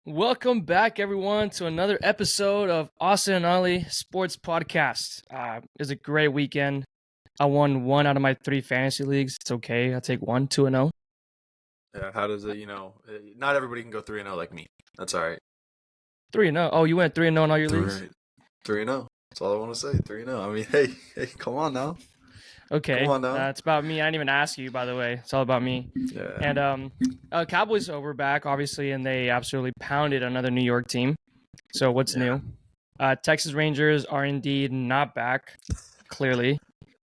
Welcome back, everyone, to another episode of Austin Oli Sports Podcast. It was a great weekend. I won one out of my three fantasy leagues. It's okay. I'll take 1-2-0. Yeah, how does it, not everybody can go 3-0 like me. That's all right. 3-0. Oh, you went 3-0 in all your leagues? 3-0. That's all I want to say. 3-0. I mean, hey, come on now. Okay. Come on now. It's about me. I didn't even ask you, by the way. It's all about me. Yeah. And Cowboys were back, obviously, and they absolutely pounded another New York team. So what's new? Texas Rangers are indeed not back, clearly.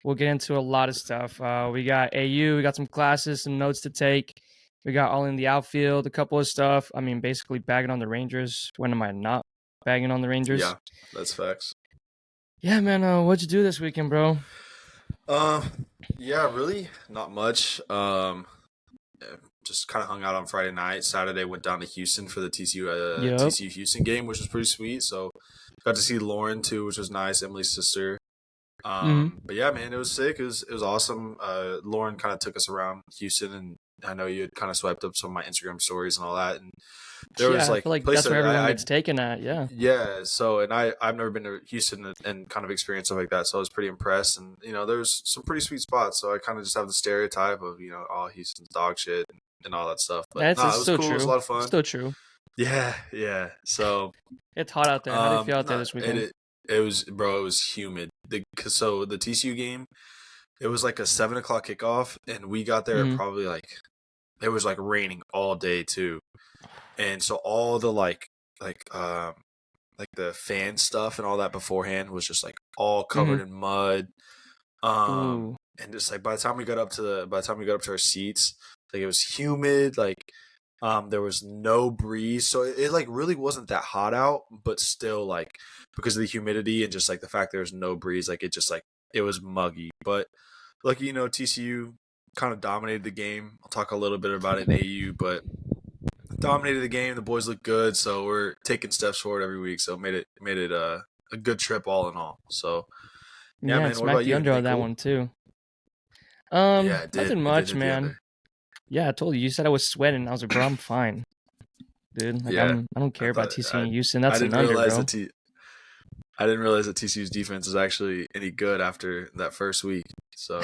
We'll get into a lot of stuff. We got AU. We got some classes, some notes to take. We got all in the outfield, a couple of stuff. I mean, basically bagging on the Rangers. When am I not bagging on the Rangers? Yeah, that's facts. Yeah, man. What'd you do this weekend, bro? Yeah, really not much. Just kind of hung out on Friday night. Saturday went down to Houston for the TCU Houston game, which was pretty sweet. So got to see Lauren too, which was nice. Emily's sister. But yeah, man, it was sick. It was awesome. Lauren kind of took us around Houston, and I know you had kind of swiped up some of my Instagram stories and all that. And there was I feel like that's where everyone gets taken at. Yeah. Yeah. So, and I've never been to Houston and kind of experienced stuff like that. So I was pretty impressed. And there's some pretty sweet spots. So I kind of just have the stereotype of oh, Houston's dog shit and all that stuff. But That's it was still cool. true. It was a lot of fun. Still true. Yeah. So it's hot out there. How did you feel out there this weekend? It was humid. So the TCU game, it was like a 7:00 kickoff, and we got there at probably it was raining all day too, and so all the like the fan stuff and all that beforehand was just all covered in mud, and just by the time we got up to our seats, it was humid, there was no breeze, so it really wasn't that hot out, but still because of the humidity and just the fact there was no breeze, it was muggy. But lucky, TCU kind of dominated the game. I'll talk a little bit about it in AU, but dominated the game. The boys look good, so we're taking steps forward every week. So made it a good trip all in all. So yeah, man. What about you? Under on that one too. Yeah, nothing much, man. Yeah, I told you. You said I was sweating. I was like, bro, I'm fine, dude. I don't care about TCU and Houston. That's an under, bro. I didn't realize that TCU's defense is actually any good after that first week. So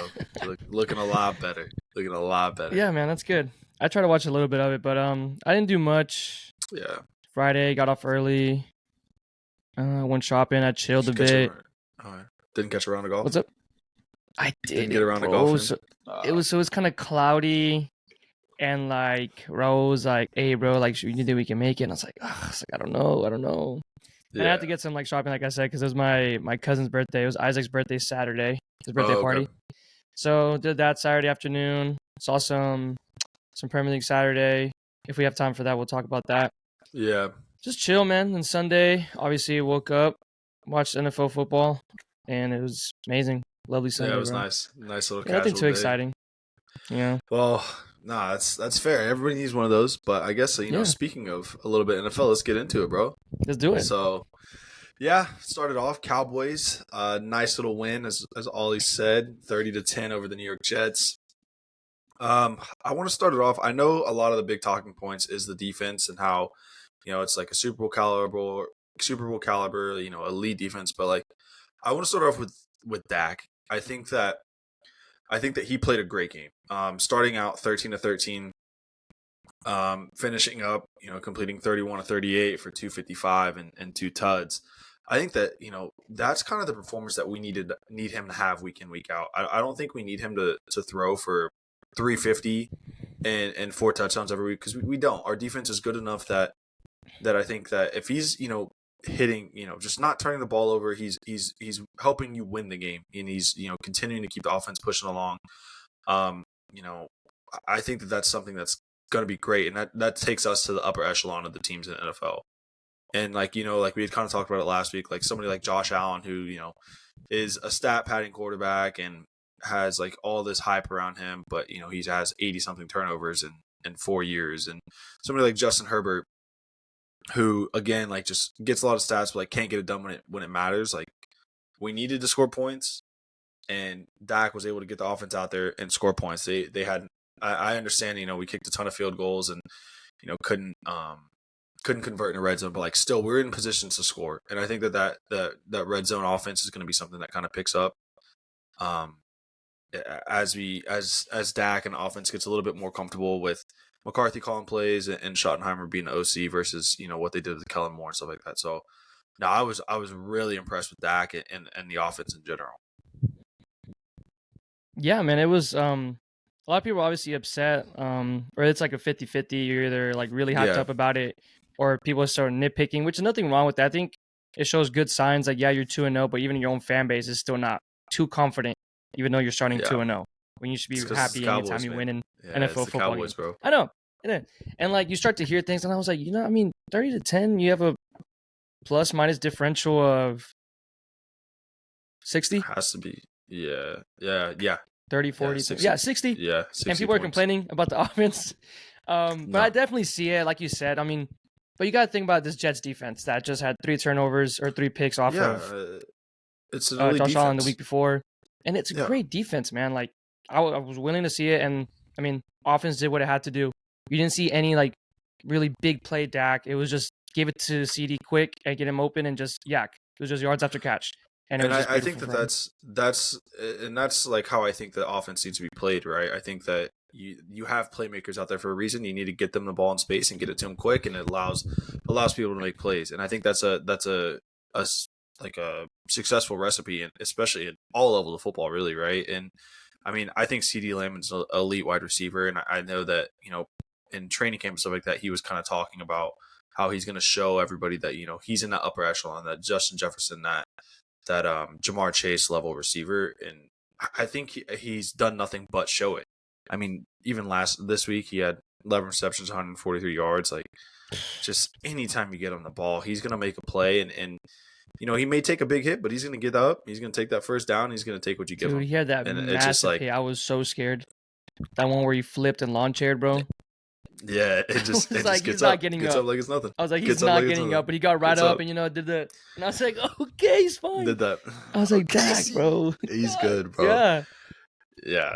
looking a lot better. Yeah, man, that's good. I tried to watch a little bit of it, but I didn't do much. Yeah. Friday, got off early. Went shopping. I chilled a bit. Didn't catch a round of golf. What's up? I didn't get around to golf. It was kind of cloudy, and Rose hey bro, you think we can make it? And I was I don't know. Yeah. And I had to get some shopping, like I said, because it was my cousin's birthday. It was Isaac's birthday Saturday, his birthday party. So did that Saturday afternoon. Saw some Premier League Saturday. If we have time for that, we'll talk about that. Yeah. Just chill, man. And Sunday, obviously, woke up, watched NFL football, and it was amazing. Lovely Sunday. Yeah, it was bro. Nice little casual nothing too day. Exciting. Yeah. Well, nah, that's fair. Everybody needs one of those. But I guess speaking of a little bit NFL, let's get into it, bro. Let's do it. So, yeah, started off Cowboys. Nice little win, as Ollie said, 30-10 over the New York Jets. I want to start it off. I know a lot of the big talking points is the defense and how it's a Super Bowl caliber, elite defense. But I want to start off with Dak. I think that he played a great game. Starting out 13-13, finishing up, completing 31-38 for 255 and 2 tuds. I think that that's kind of the performance that we need him to have week in, week out. I don't think we need him to throw for 350 and 4 touchdowns every week, because we don't. Our defense is good enough that I think that if he's hitting, just not turning the ball over, he's helping you win the game, and he's continuing to keep the offense pushing along. I think that that's something that's going to be great, and that takes us to the upper echelon of the teams in the NFL. And we had kind of talked about it last week, somebody like Josh Allen, who is a stat padding quarterback and has all this hype around him, but he has 80 something turnovers in 4 years, and somebody like Justin Herbert, who again just gets a lot of stats but can't get it done when it matters. We needed to score points, and Dak was able to get the offense out there and score points. They had, I understand, we kicked a ton of field goals and couldn't couldn't convert in a red zone, but like still we're in positions to score. And I think that red zone offense is going to be something that kind of picks up um, as Dak and the offense gets a little bit more comfortable with McCarthy calling plays and Schottenheimer being the OC versus what they did with Kellen Moore and stuff like that. So no, I was really impressed with Dak and the offense in general. Yeah, man, it was a lot of people are obviously upset, or it's like a 50-50. You're either like really hyped Yeah. up about it, or people start nitpicking, which is nothing wrong with that. I think it shows good signs. Like, yeah, you're 2-0, but even your own fan base is still not too confident, even though you're starting 2-0. When you should be happy anytime Cowboys, you man. win in Yeah, NFL it's the football Cowboys, game. bro. I know, and like you start to hear things, and I was like, 30-10, you have a plus minus differential of 60. Has to be. Yeah. 30, 40, 60. Yeah, 60 And people are points. complaining about the offense. But I definitely see it, like you said. But you got to think about this Jets defense that just had 3 turnovers or 3 picks off of it's an elite Josh defense. Allen the week before. And it's a great defense, man. Like, I was willing to see it. And, offense did what it had to do. You didn't see any, like, really big play Dak. It was just give it to CD quick and get him open and just yak. It was just yards after catch. And I think that's like how I think the offense needs to be played, right? I think that you have playmakers out there for a reason. You need to get them the ball in space and get it to them quick, and it allows people to make plays. And I think that's a successful recipe, and especially at all levels of football, really, right? And I think CD Lamb is an elite wide receiver, and I know that in training camp and stuff like that, he was kind of talking about how he's going to show everybody that he's in that upper echelon, that Justin Jefferson, that Jamar Chase level receiver, and I think he's done nothing but show it. Even this week he had 11 receptions, 143 yards. Like, just anytime you get on the ball, he's gonna make a play, and he may take a big hit, but he's gonna get up. He's gonna take that first down. He's gonna take what you give him. Dude, he had that massive hit. I was so scared. That one where he flipped and lawn chaired, bro. Yeah, it just like, gets he's not getting gets up like it's nothing. I was like, he's not getting up, but he got right up and did that. And I was like, okay, he's fine. Did that. I was like, Dak, bro. He's good, bro. Yeah. Yeah.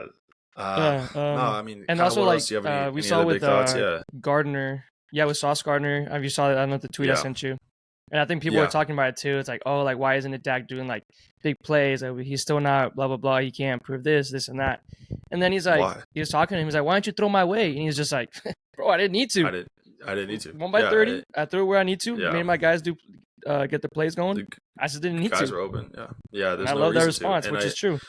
No, and also like we saw with Gardner. Yeah, with Sauce Gardner. You saw that? I don't know the tweet I sent you. And I think people are talking about it too. It's like, oh, like why isn't it Dak doing like big plays? Like, he's still not blah blah blah. He can't prove this and that. And then he's like, he was talking to him. He's like, why don't you throw my way? And he's just like, bro, I didn't need to. I didn't need to. 1 by 30. I threw where I need to. Made my guys do get the plays going. I just didn't need to. Guys were open. Yeah. I love that response, which is true.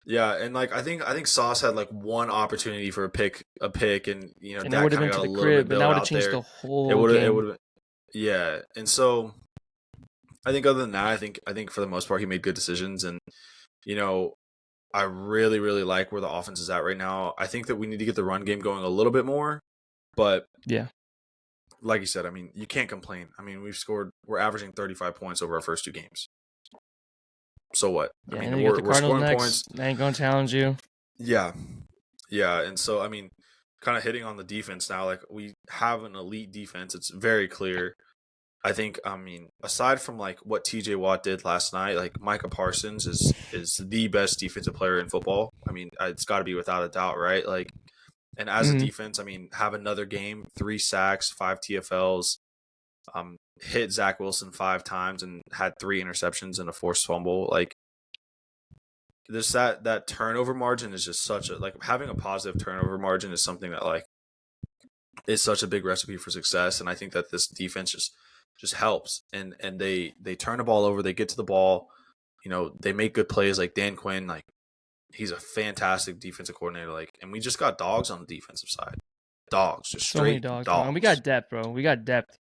Yeah, and like I think Sauce had like one opportunity for a pick, and and that would have been to the crib, and that would have changed the whole game. It would have. Yeah, and so I think other than that, I think for the most part he made good decisions, and I really really like where the offense is at right now. I think that we need to get the run game going a little bit more, but yeah, like you said, you can't complain. We're averaging 35 points over our first 2 games. So what? Yeah, we're scoring next. Points. They ain't gonna challenge you. Yeah, and so kind of hitting on the defense now. Like, we have an elite defense. It's very clear. I think. Aside from like what T.J. Watt did last night, like Micah Parsons is the best defensive player in football. It's got to be without a doubt, right? Like, and as a defense, have another game, 3 sacks, 5 TFLs. Hit Zach Wilson 5 times and had 3 interceptions and a forced fumble. Like, there's that turnover margin is just such a, like, having a positive turnover margin is something that like is such a big recipe for success. And I think that this defense just helps. And they turn the ball over, they get to the ball, they make good plays. Like Dan Quinn, like, he's a fantastic defensive coordinator. Like, and we just got dogs on the defensive side. Dogs, just straight so many dogs. And we got depth, bro. We got depth.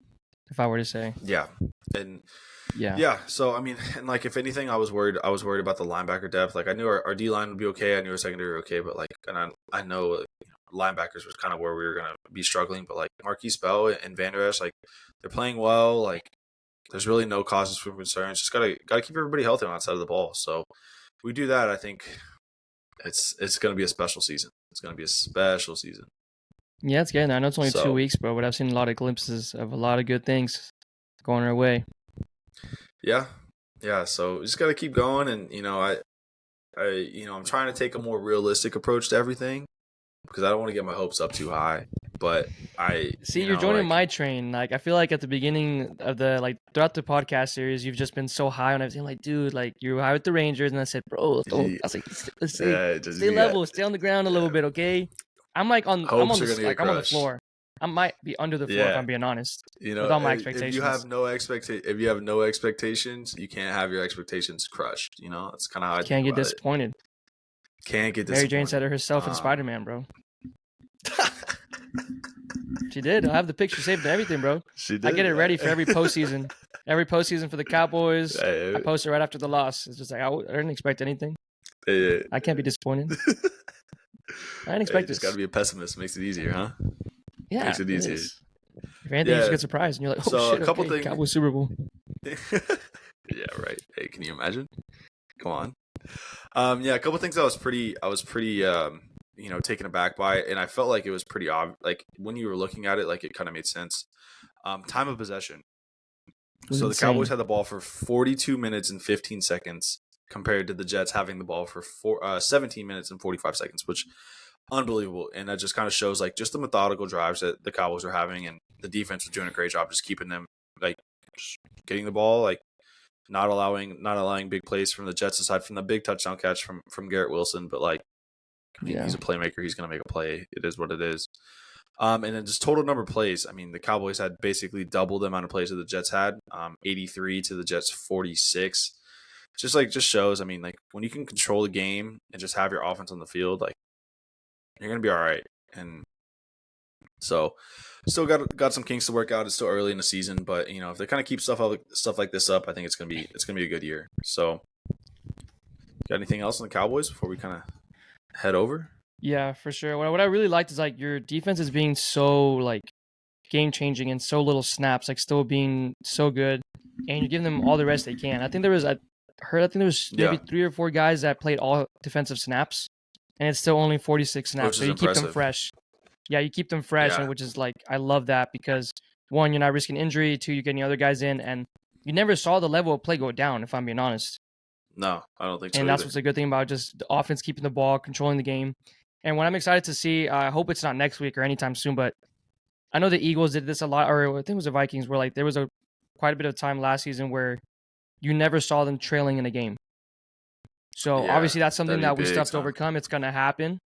If I were to say, yeah. So and like, if anything, I was worried about the linebacker depth. Like, I knew our D line would be okay. I knew our secondary would be okay, but like, and I know linebackers was kind of where we were gonna be struggling. But like Marquise Bell and Van Der Esch, like, they're playing well. Like, there's really no causes for concern. Just gotta keep everybody healthy on that side of the ball. So if we do that, I think it's gonna be a special season. It's gonna be a special season. Yeah, it's getting there. I know it's only 2 weeks, bro, but I've seen a lot of glimpses of a lot of good things going our way. Yeah. So we just got to keep going, and I'm trying to take a more realistic approach to everything. because I don't want to get my hopes up too high. But You're joining my train. Like, I feel like at the beginning of throughout the podcast series, you've just been so high on everything. Like, dude, like you're high with the Rangers, and I said, bro, I was like, let's stay level, stay on the ground a little bit, okay? I'm like I'm on the floor. I might be under the floor if I'm being honest. With all my expectations. If you have no expectations, you can't have your expectations crushed. That's kind of how I can't get disappointed. Can't get disappointed. Mary Jane said it herself in Spider-Man, bro. She did. I have the picture saved and everything, bro. She did. I get it ready for every postseason. Every postseason for the Cowboys. I post it right after the loss. It's just like I didn't expect anything. I can't be disappointed. I didn't expect this. Just got to be a pessimist. Makes it easier, huh? Yeah, makes it easier. If anything, you just get surprised and you're like, "Oh shit!" Things. Cowboys Super Bowl. Yeah, right. Hey, can you imagine? Come on. A couple things I was pretty taken aback by, and I felt like it was pretty obvious. Like when you were looking at it, like it kind of made sense. Time of possession. So the Cowboys had the ball for 42 minutes and 15 seconds compared to the Jets having the ball for 17 minutes and 45 seconds, which unbelievable. And that just kind of shows like just the methodical drives that the Cowboys were having, and the defense was doing a great job just keeping them like just getting the ball, like not allowing big plays from the Jets aside from the big touchdown catch from Garrett Wilson. But like, I mean, he's a playmaker. He's going to make a play. It is what it is. And then just total number of plays. I mean, the Cowboys had basically double the amount of plays that the Jets had, 83 to the Jets 46. Just shows, I mean, like when you can control the game and just have your offense on the field, like you're going to be all right. And so still got some kinks to work out. It's still early in the season, but if they kind of keep stuff like this up, I think it's going to be a good year. So got anything else on the Cowboys before we kind of head over? Yeah, for sure. What I really liked is like your defense is being so like game changing in so little snaps, like still being so good, and you're giving them all the rest they can. I think there was maybe 3 or 4 guys that played all defensive snaps, and it's still only 46 snaps. So you keep them fresh. Yeah, you keep them fresh, and which is like I love that because 1, you're not risking injury. 2, you're getting other guys in, and you never saw the level of play go down. If I'm being honest. No, I don't think so. And that's what's a good thing about just the offense keeping the ball, controlling the game. And what I'm excited to see, I hope it's not next week or anytime soon, but I know the Eagles did this a lot, or I think it was the Vikings, where like there was quite a bit of time last season where you never saw them trailing in a game. So obviously that's something that we still have to overcome. It's going to happen.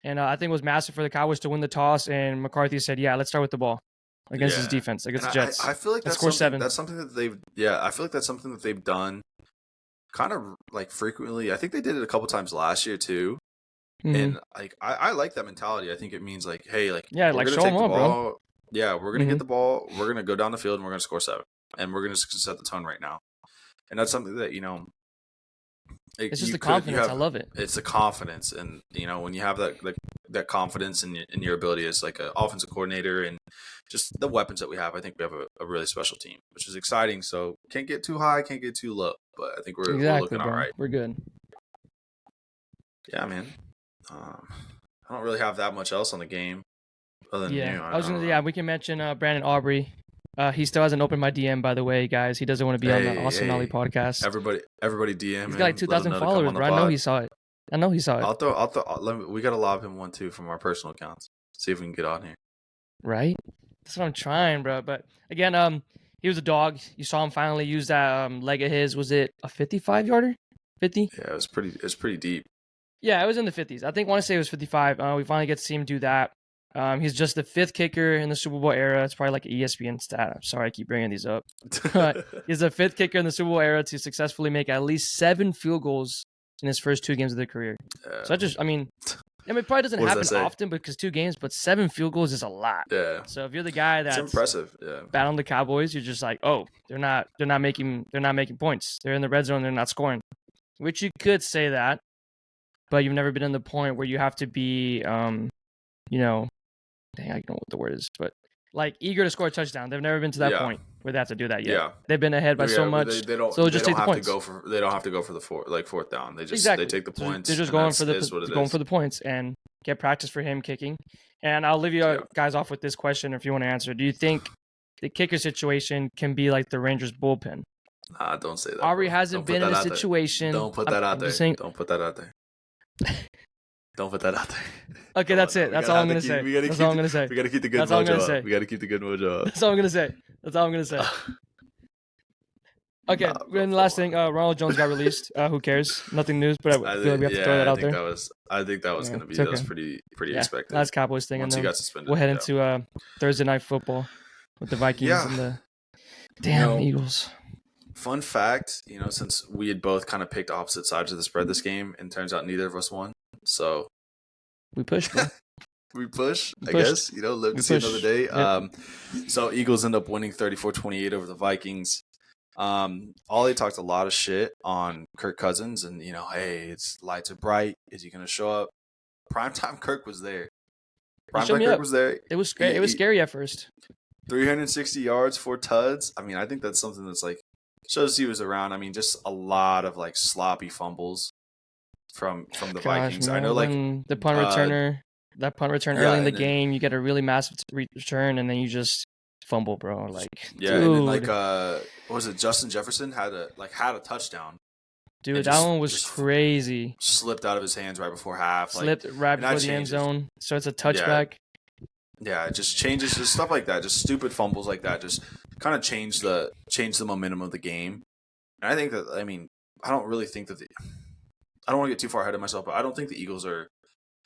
And I think it was massive for the Cowboys to win the toss, and McCarthy said, "Yeah, let's start with the ball against his defense, against the Jets." I feel like that's something that they've. Yeah, I feel like that's something that they've done kind of like frequently. I think they did it a couple times last year too. Mm-hmm. And like I like that mentality. I think it means like, hey, like we're gonna show them up, bro. Yeah, we're gonna get the ball. We're gonna go down the field and we're gonna score 7, and we're gonna set the tone right now. And that's something that it's just the confidence. I love it. It's the confidence, and when you have that confidence in your ability as like an offensive coordinator and just the weapons that we have, I think we have a really special team, which is exciting. So can't get too high, can't get too low, but I think we're looking all right. We're good. Yeah, man. I don't really have that much else on the game. Other than we can mention Brandon Aubrey. He still hasn't opened my DM, by the way, guys. He doesn't want to be on the Austin Oli podcast. Everybody DM. He's got like 2,000 followers, bro. I know he saw it. I'll throw. We gotta lob him one too from our personal accounts. See if we can get on here. Right. That's what I'm trying, bro. But again, he was a dog. You saw him finally use that leg of his. Was it a 55-yarder? 50? Yeah, it was pretty deep. Yeah, it was in the 50s. I want to say it was 55. We finally get to see him do that. He's just the 5th kicker in the Super Bowl era. It's probably like an ESPN stat. I'm sorry I keep bringing these up. He's the 5th kicker in the Super Bowl era to successfully make at least 7 field goals in his first 2 games of their career. So it probably doesn't happen often because 2 games, but 7 field goals is a lot. Yeah. So if you're the guy that's impressive, bad on the Cowboys, you're just like, oh, they're not making points. They're in the red zone, they're not scoring. Which you could say that, but you've never been in the point where you have to be, I don't know what the word is, but like eager to score a touchdown. They've never been to that point where they have to do that yet. Yeah. They've been ahead by so much. They don't have to go for the fourth down. They take the points. They're just going for the points and get practice for him kicking. And I'll leave you guys off with this question if you want to answer. Do you think the kicker situation can be like the Rangers bullpen? Nah, don't say that. Aubrey hasn't been in a situation. Don't put that out there. Don't put that out there. Don't put that out there. Okay, that's it. That's all I'm gonna say. That's all I'm gonna say. We gotta keep the good That's all I'm mojo gonna up. say. We gotta keep the good mojo up. That's all I'm gonna say. That's all I'm gonna say. Okay, bro, and the last thing, Ronald Jones got released. Who cares? Nothing news, but I feel like we have to throw that out there. I think that was Yeah, gonna be it's that was okay. pretty Yeah, expected. that's Cowboys thing, Once and he then got suspended, we'll head into Thursday night football with the Vikings and the damn Eagles. Fun fact, since we had both kind of picked opposite sides of the spread this game, and turns out neither of us won. So we pushed, bro. We push, I guess. Live to see another day. Yep. So Eagles end up winning 34-28 over the Vikings. Ollie talked a lot of shit on Kirk Cousins, and hey, it's lights are bright. Is he gonna show up? Primetime Kirk was there. Primetime Kirk was there. It was scary. It was scary at first. 360 yards, 4 tuds. I mean, I think that's something that's like shows he was around. I mean, just a lot of like sloppy fumbles from the Vikings. Man, I know, like the punt returner. That punt return early in the game, you get a really massive return, and then you just fumble, bro. Like, dude. And then like, what was it? Justin Jefferson had a touchdown. Dude, that one was crazy. Slipped out of his hands right before half. Slipped right before the end zone, so it's a touchback. Yeah, it just changes, just stuff like that. Just stupid fumbles like that. Just kind of change the momentum of the game. And I think that I don't really think that I don't want to get too far ahead of myself, but I don't think the Eagles are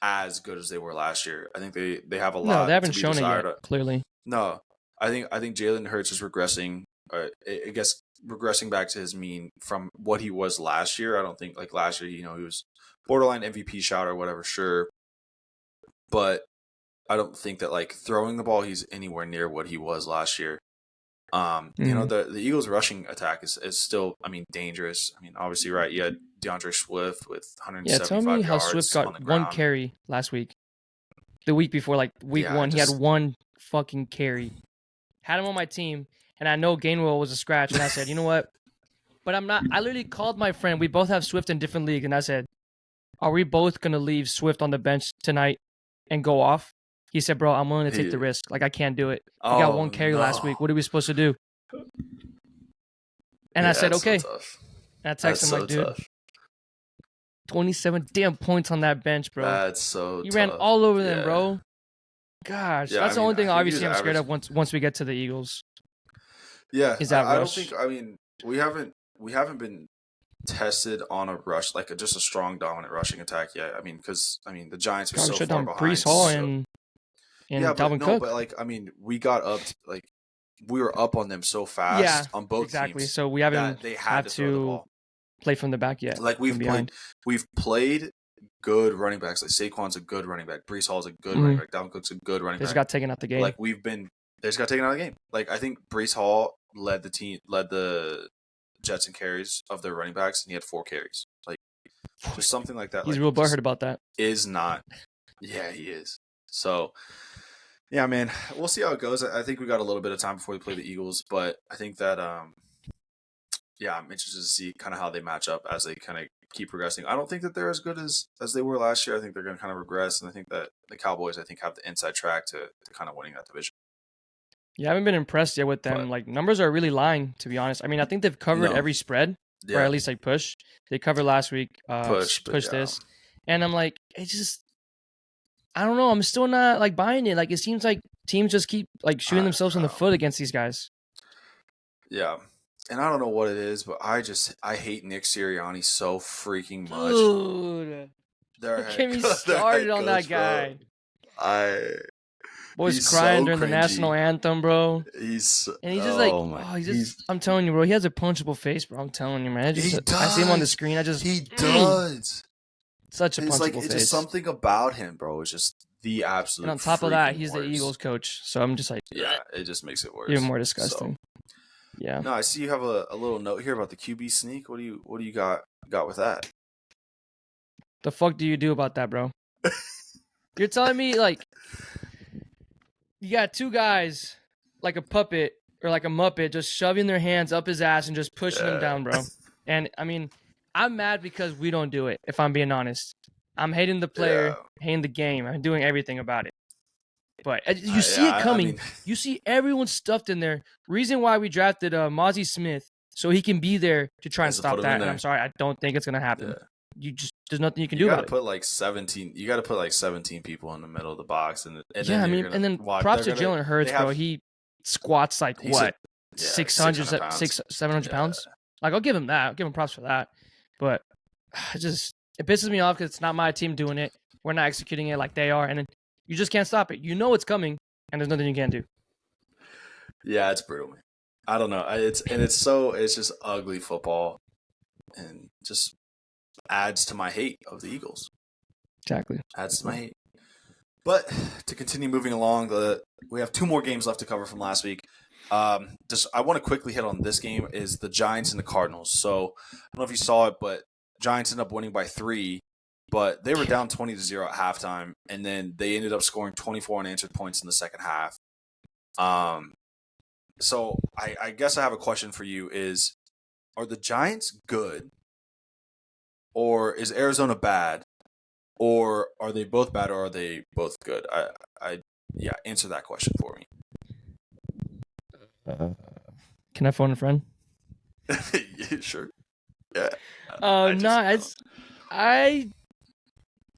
as good as they were last year. I think they have a lot. No, they haven't shown it yet. Clearly, no. I think Jalen Hurts is regressing. I guess regressing back to his mean from what he was last year. I don't think like last year, he was borderline MVP shot or whatever. Sure, but I don't think that like throwing the ball, he's anywhere near what he was last year. The Eagles' rushing attack is still, dangerous. Obviously, right? You had DeAndre Swift with 175 yards. Yeah, tell me how Swift got one carry last week. The week before, like week 1, he had one fucking carry. Had him on my team, and I know Gainwell was a scratch, and I said, you know what? But I'm not. I literally called my friend. We both have Swift in different leagues, and I said, are we both gonna leave Swift on the bench tonight and go off? He said, bro, I'm willing to take the risk. Like, I can't do it. He got one carry last week. What are we supposed to do? And I said, okay. So and I texted him, like, dude, 27 damn points on that bench, bro. That's so He ran all over them, bro. Gosh. That's the only thing, obviously, I'm scared of once we get to the Eagles. Yeah. Is that I rush? don't think, we haven't been tested on a rush, like just a strong, dominant rushing attack yet. Because the Giants are so far behind. Breece Hall and Dalvin Cook. But we got up, we were up on them so fast on both teams. So we haven't they had to play from the back yet. Like we've played good running backs. Like Saquon's a good running back. Breece Hall's a good running back. Dalvin Cook's a good running back. They just got taken out the game. Like they just got taken out of the game. Like I think Breece Hall led the Jets in carries of their running backs, and he had 4 carries. Like just something like that. He's real butthurt about that. Is not. Yeah, he is. So. Yeah, man, we'll see how it goes. I think we got a little bit of time before we play the Eagles, but I think that, I'm interested to see kind of how they match up as they kind of keep progressing. I don't think that they're as good as they were last year. I think they're going to kind of regress, and I think that the Cowboys, have the inside track to kind of winning that division. Yeah, I haven't been impressed yet with them. Like, numbers are really lying, to be honest. I think they've covered every spread, or at least like push. They covered last week, push this, and I'm like, it's just. I don't know. I'm still not like buying it. Like it seems like teams just keep like shooting themselves in the foot against these guys. Yeah, and I don't know what it is, but I hate Nick Sirianni so freaking much. Dude, get me started on that guy. Boys crying during the national anthem, bro. He's I'm telling you, bro. He has a punchable face, bro. I'm telling you, man. I see him on the screen. He does. Such a punchable face. It's just something about him, bro. It's just the absolute. And on top of that, he's the Eagles coach. So I'm just like, it just makes it worse. Even more disgusting. So, yeah. No, I see you have a little note here about the QB sneak. What do you got with that? The fuck do you do about that, bro? You're telling me like you got 2 guys like a puppet or like a muppet just shoving their hands up his ass and just pushing him down, bro. And I'm mad because we don't do it, if I'm being honest. I'm hating the player, hating the game. I'm doing everything about it. But you see it coming. You see everyone stuffed in there. Reason why we drafted Mozzie Smith, so he can be there to try and stop that. And I'm sorry, I don't think it's going to happen. You just there's nothing you can You do got about to it. put like 17. You got to put like 17 people in the middle of the box, and Yeah, I then mean, you're gonna and then watch. props to They're gonna. Jalen They Hurts, bro. have. He squats like He's what, yeah, 600, 600 pounds. 700 Yeah, pounds. Like I'll give him that. I'll give him props for that. But it pisses me off because it's not my team doing it. We're not executing it like they are, and then you just can't stop it. You know it's coming, and there's nothing you can do. yeah, it's brutal, man. I don't know. It's just ugly football, and just adds to my hate of the Eagles. Exactly. Adds to my hate. But to continue moving along, we have 2 more games left to cover from last week. I want to quickly hit on this game is the Giants and the Cardinals. So I don't know if you saw it, but Giants ended up winning by 3, but they were down 20-0 at halftime, and then they ended up scoring 24 unanswered points in the second half. So I guess I have a question for you: are the Giants good, or is Arizona bad, or are they both bad, or are they both good? Answer that question for me. Can I phone a friend? Yeah, sure. Yeah. I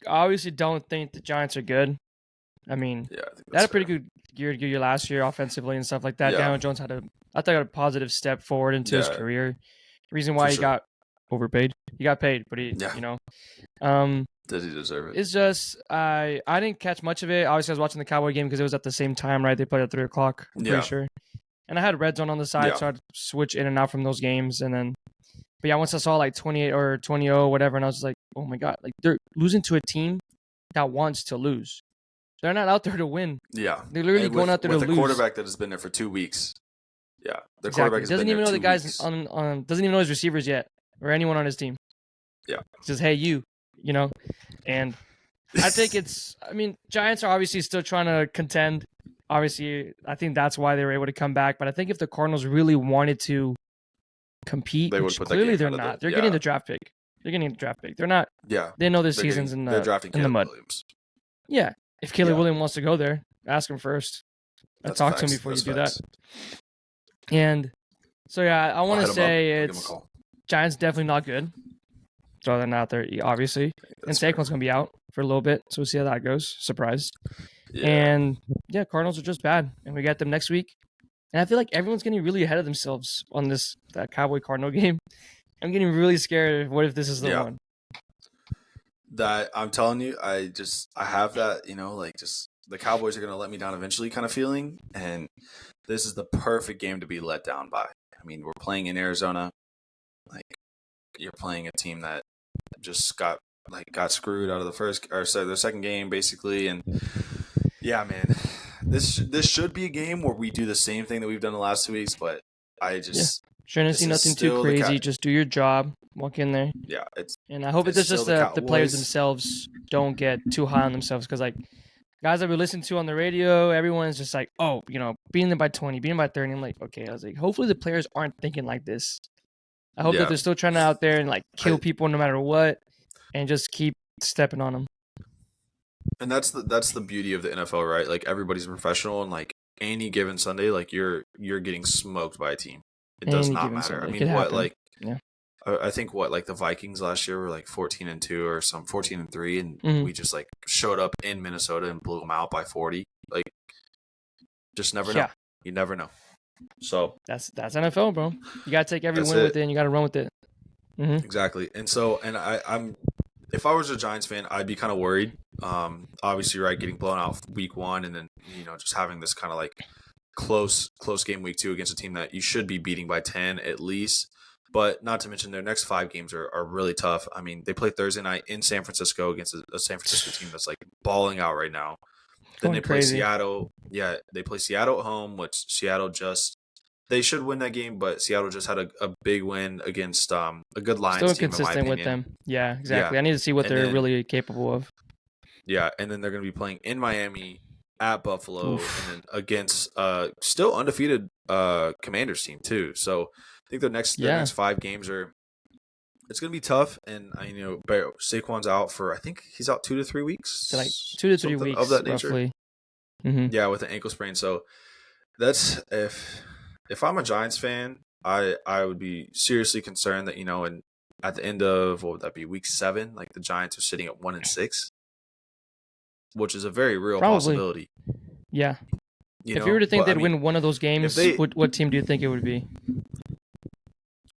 obviously don't think the Giants are good. I mean, Yeah, I think they had a that's pretty fair. good year last year offensively and stuff like that. Yeah. Daniel Jones had a positive step forward into his Yeah, career. Reason why for he sure. got overpaid. He got paid, but Yeah. Did he deserve it? it's just I didn't catch much of it. Obviously, I was watching the Cowboy game because it was at the same time, right? They played at 3:00. I'm pretty sure. And I had Red Zone on the side, Yeah. so I'd switch in and out from those games. And then, but yeah, once I saw like 28 or 20-0, whatever, and I was like, oh my god, like they're losing to a team that wants to lose. They're not out there to win. Yeah. They're literally going out there to with lose. a quarterback that has been there for 2 weeks. Yeah. The Exactly. quarterback has Doesn't been even there know the 2 guys weeks. on doesn't even know his receivers yet or anyone on his team. Yeah. Just hey you know, and I think Giants are obviously still trying to contend. Obviously, I think that's why they were able to come back. But I think if the Cardinals really wanted to compete, They would which put that clearly game they're out of not, the- they're yeah. getting the draft pick. They're getting the draft pick. They're not. Yeah. They know their They're season's they're drafting in the Caleb mud. Williams. Yeah, if Caleb Yeah. Williams wants to go there, ask him first. That's Talk to him facts. before That's you do facts. that. And so yeah, I want I'll to hit him up. say I'll give him a it's call. Giants definitely not good. So they're not there, obviously. That's And fair. Saquon's gonna be out for a little bit, so we'll see how that goes. Surprised. Yeah. And yeah, Cardinals are just bad, and we got them next week. And I feel like everyone's getting really ahead of themselves on that Cowboy Cardinal game. I'm getting really scared. What if this is the one? That I'm telling you, I have that, like just the Cowboys are going to let me down eventually kind of feeling. And this is the perfect game to be let down by. I mean, we're playing in Arizona. Like, you're playing a team that just got screwed out of the second game, basically. And yeah, man, this should be a game where we do the same thing that we've done the last 2 weeks. But I just trying to see nothing too crazy. Just do your job. Walk in there. Yeah, and I hope it's just the players themselves don't get too high on themselves because like guys that we listen to on the radio, everyone's just like, oh, beating them by 20, beating them by 30. I'm like, okay. I was like, hopefully the players aren't thinking like this. I hope that they're still trying to out there and like kill people no matter what, and just keep stepping on them. And that's the beauty of the NFL, right? Like everybody's a professional, and like any given Sunday, like you're getting smoked by a team. It does not matter. Sunday. I mean, I think like the Vikings last year were like 14-2 or some 14-3, and we just like showed up in Minnesota and blew them out by 40. Like, just never know. You never know. So that's NFL, bro. You gotta take every win with it, and you gotta run with it. Mm-hmm. Exactly. And so, I'm if I was a Giants fan, I'd be kind of worried. Obviously, right, getting blown out week 1, and then just having this kind of like close game week 2 against a team that you should be beating by 10 at least. But not to mention their next 5 games are really tough. I mean, they play Thursday night in San Francisco against a San Francisco team that's like balling out right now. Then they play Seattle. Yeah, they play Seattle at home, which Seattle they should win that game, but Seattle just had a big win against a good Lions team, in my opinion. with them. Yeah, exactly. I need to see what they're really capable of. Yeah, and then they're going to be playing in Miami, at Buffalo, and then against still undefeated Commanders team too. So I think their next 5 games it's going to be tough. And Saquon's out for, I think he's out 2 to 3 weeks, so like 2 to 3 weeks of that nature. Roughly. Mm-hmm. Yeah, with an ankle sprain. So that's if I'm a Giants fan, I would be seriously concerned that in at the end of, what would that be, week 7, like the Giants are sitting at 1-6, which is a very real Probably. possibility. Yeah. You If know? you were to think But, I they'd mean, win one of those games, they, what team do you think it would be?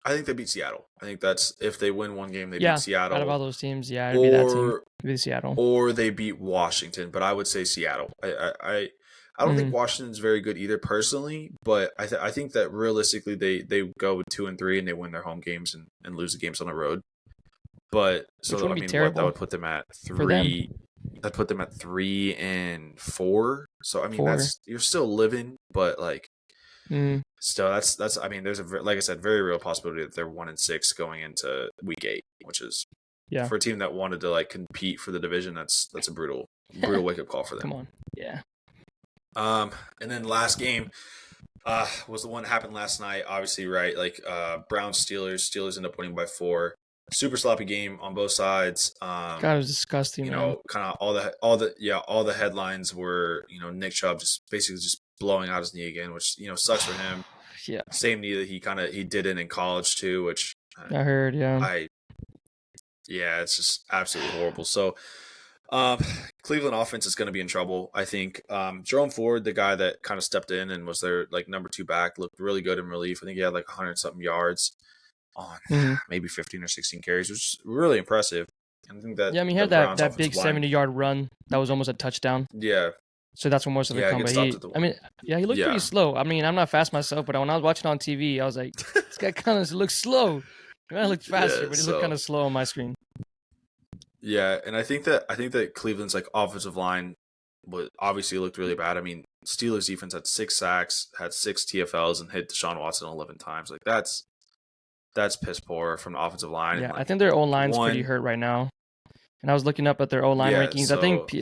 I think they beat Seattle. I think that's, if they win one game, they beat Yeah. Out of all Seattle, those teams, yeah, it'd be that team. or It'd be Seattle. or they beat Washington. But I would say Seattle. I don't think Washington's very good either, personally. But I think that realistically, they go with 2-3 and they win their home games and lose the games on the road. But Which so I wouldn't be mean, terrible that would put them at for them. 3. That put them at 3-4. So I mean, 4. that's, you're still living, but like Mm. still, that's I mean, there's like I said, very real possibility that they're 1-6 going into week 8, which is, Yeah. for a team that wanted to like compete for the division, that's a brutal wake up call for them. Come on. Yeah. And then last game was the one that happened last night. Obviously, right? Like Browns Steelers end up winning by 4. Super sloppy game on both sides. God, it was disgusting. You know, kind of all the headlines were, you know, Nick Chubb just basically just blowing out his knee again, which, you know, sucks for him. Yeah. Same knee that he did in college too, which I heard. Yeah. Yeah, it's just absolutely horrible. So, Cleveland offense is going to be in trouble, I think. Jerome Ford, the guy that kind of stepped in and was their like number 2 back, looked really good in relief. I think he had like 100-something yards on maybe 15 or 16 carries, which is really impressive. I think that, yeah, I mean, he had that big 70-yard run that was almost a touchdown. Yeah. So that's when most of it come. But he looked pretty slow. I mean, I'm not fast myself, but when I was watching on TV, I was like, this guy kind of looks slow. I looked faster, but he looked kind of slow on my screen. Yeah, and I think that Cleveland's like offensive line obviously looked really bad. I mean, Steelers defense had 6 sacks, had 6 TFLs, and hit Deshaun Watson 11 times. Like that's piss poor from the offensive line. Yeah, and, like, I think their O-line's pretty hurt right now. And I was looking up at their O-line rankings. So, I think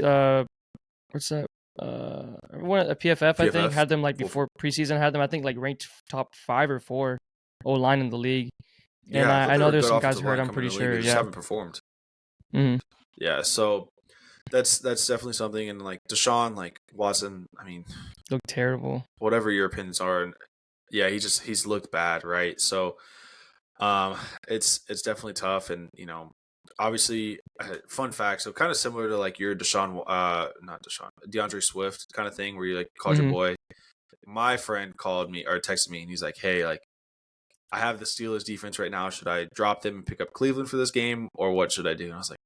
what's that? A PFF, I think, had them like before preseason, had them, I think, like ranked top 5 or 4 O-line in the league. And yeah, I know there's some guys hurt, I'm pretty sure. They just haven't performed. Mm-hmm. Yeah, so that's definitely something. And like Deshaun, like Watson, I mean, looked terrible. Whatever your opinions are, and yeah, he's looked bad, right? So, it's definitely tough, and you know, obviously, fun fact. So kind of similar to like your DeAndre Swift kind of thing, where you like called your boy. My friend called me or texted me, and he's like, "Hey, like, I have the Steelers defense right now. Should I drop them and pick up Cleveland for this game, or what should I do?" And I was like,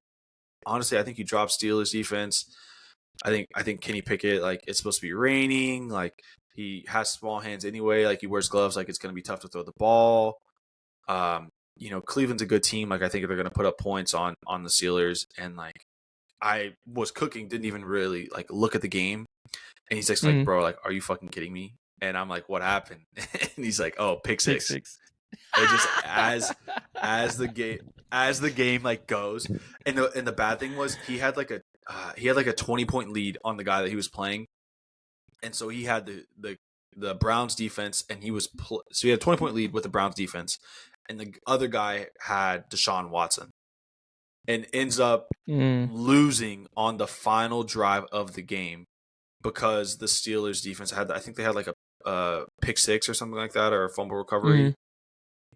honestly, I think you drop Steelers defense. I think Kenny Pickett, like, it's supposed to be raining. Like, he has small hands anyway. Like, he wears gloves. Like, it's going to be tough to throw the ball. You know, Cleveland's a good team. Like, I think they're going to put up points on the Steelers. And, like, I was cooking, didn't even really, like, look at the game. And he's like, bro, like, are you fucking kidding me? And I'm like, what happened? And he's like, oh, pick six. It just as the game like goes, and the bad thing was he had like a 20-point lead on the guy that he was playing, and so he had the Browns defense, and so he had a 20-point lead with the Browns defense, and the other guy had Deshaun Watson, and ends up losing on the final drive of the game because the Steelers defense I think they had like a pick 6 or something like that, or a fumble recovery.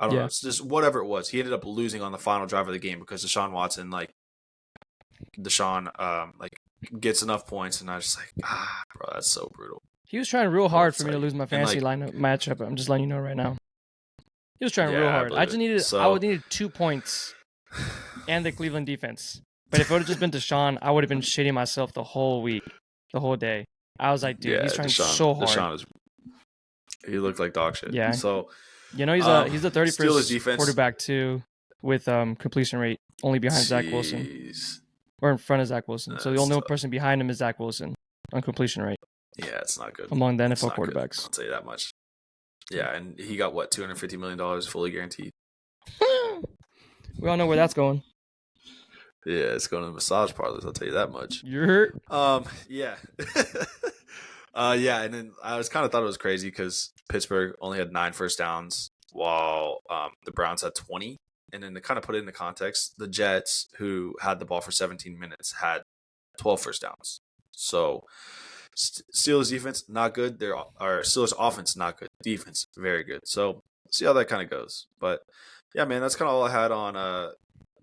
I don't know. It's just whatever it was. He ended up losing on the final drive of the game because Deshaun Watson, like gets enough points, and I was just like, bro, that's so brutal. He was trying real hard for me to lose my fantasy lineup matchup. I'm just letting you know right now. He was trying real hard. I would needed 2 points and the Cleveland defense. But if it would have just been Deshaun, I would have been shitting myself the whole week, the whole day. I was like, dude, he's trying so hard. He looked like dog shit. Yeah. So, you know, he's the 31st quarterback too with completion rate, only behind Zach Wilson, or in front of Zach Wilson. So the only person behind him is Zach Wilson on completion rate. Yeah, it's not good among the NFL quarterbacks. Good. I'll tell you that much. Yeah, and he got what, $250 million fully guaranteed. We all know where that's going. Yeah, it's going to massage parlors. I'll tell you that much. You're hurt. Yeah. Yeah, and then I thought it was crazy because Pittsburgh only had 9 first downs while the Browns had 20. And then to kind of put it into context, the Jets, who had the ball for 17 minutes, had 12 first downs. So Steelers defense, not good. Steelers offense, not good. Defense, very good. So see how that kind of goes. But yeah, man, that's kind of all I had on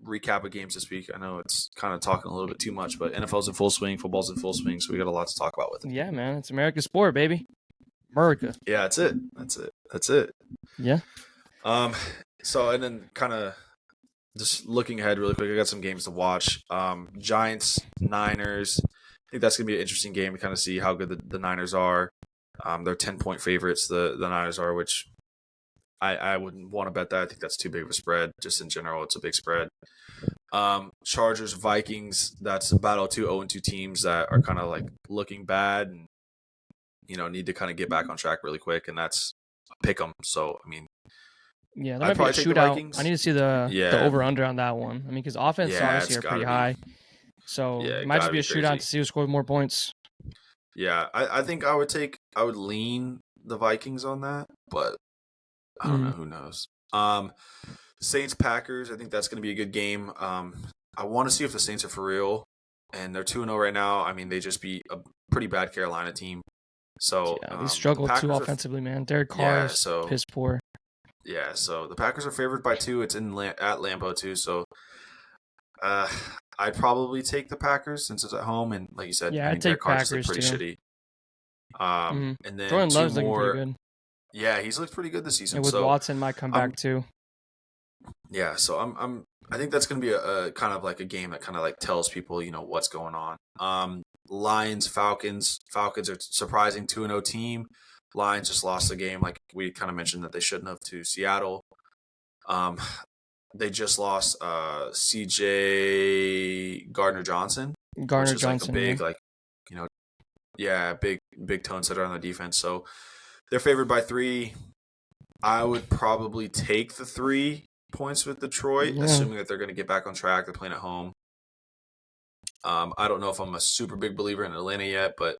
recap of games this week. I know it's kind of talking a little bit too much, but NFL's in full swing, football's in full swing, so we got a lot to talk about with it. Yeah, man, it's America's sport, baby. America. Yeah, that's it. Yeah. So and then kind of just looking ahead really quick, I got some games to watch. Giants, Niners. I think that's gonna be an interesting game to kind of see how good the Niners are. They're 10-point favorites. The Niners are, which I wouldn't want to bet that. I think that's too big of a spread. Just in general, it's a big spread. Chargers, Vikings. That's a battle of 2 0-2 teams that are kind of like looking bad and need to kind of get back on track really quick. And that's a pick 'em. So I mean, yeah, there might be a shootout. I need to see the over under on that one. I mean, because offense obviously are pretty high. So it might just be a shootout to see who scores more points. Yeah, I think I would lean the Vikings on that, but I don't know. Who knows? Saints Packers. I think that's going to be a good game. I want to see if the Saints are for real, and they're 2-0 right now. I mean, they just beat a pretty bad Carolina team. So yeah, they struggled too offensively, man. Derek Carr is piss poor. Yeah, so the Packers are favored by 2. It's at Lambeau too. So I'd probably take the Packers since it's at home, and like you said, I'd take Packers too. Pretty shitty. And then Jordan Love's looking pretty good. Yeah, he's looked pretty good this season. And with Watson might come back too. Yeah, so I think that's going to be a kind of like a game that kind of like tells people, what's going on. Lions, Falcons. Falcons are surprising 2-0 team. Lions just lost the game, like we kind of mentioned that they shouldn't have, to Seattle. They just lost C.J. Gardner-Johnson. Which is like a big, big tone setter on the defense. So they're favored by 3. I would probably take the 3 points with Detroit, assuming that they're going to get back on track. They're playing at home. I don't know if I'm a super big believer in Atlanta yet, but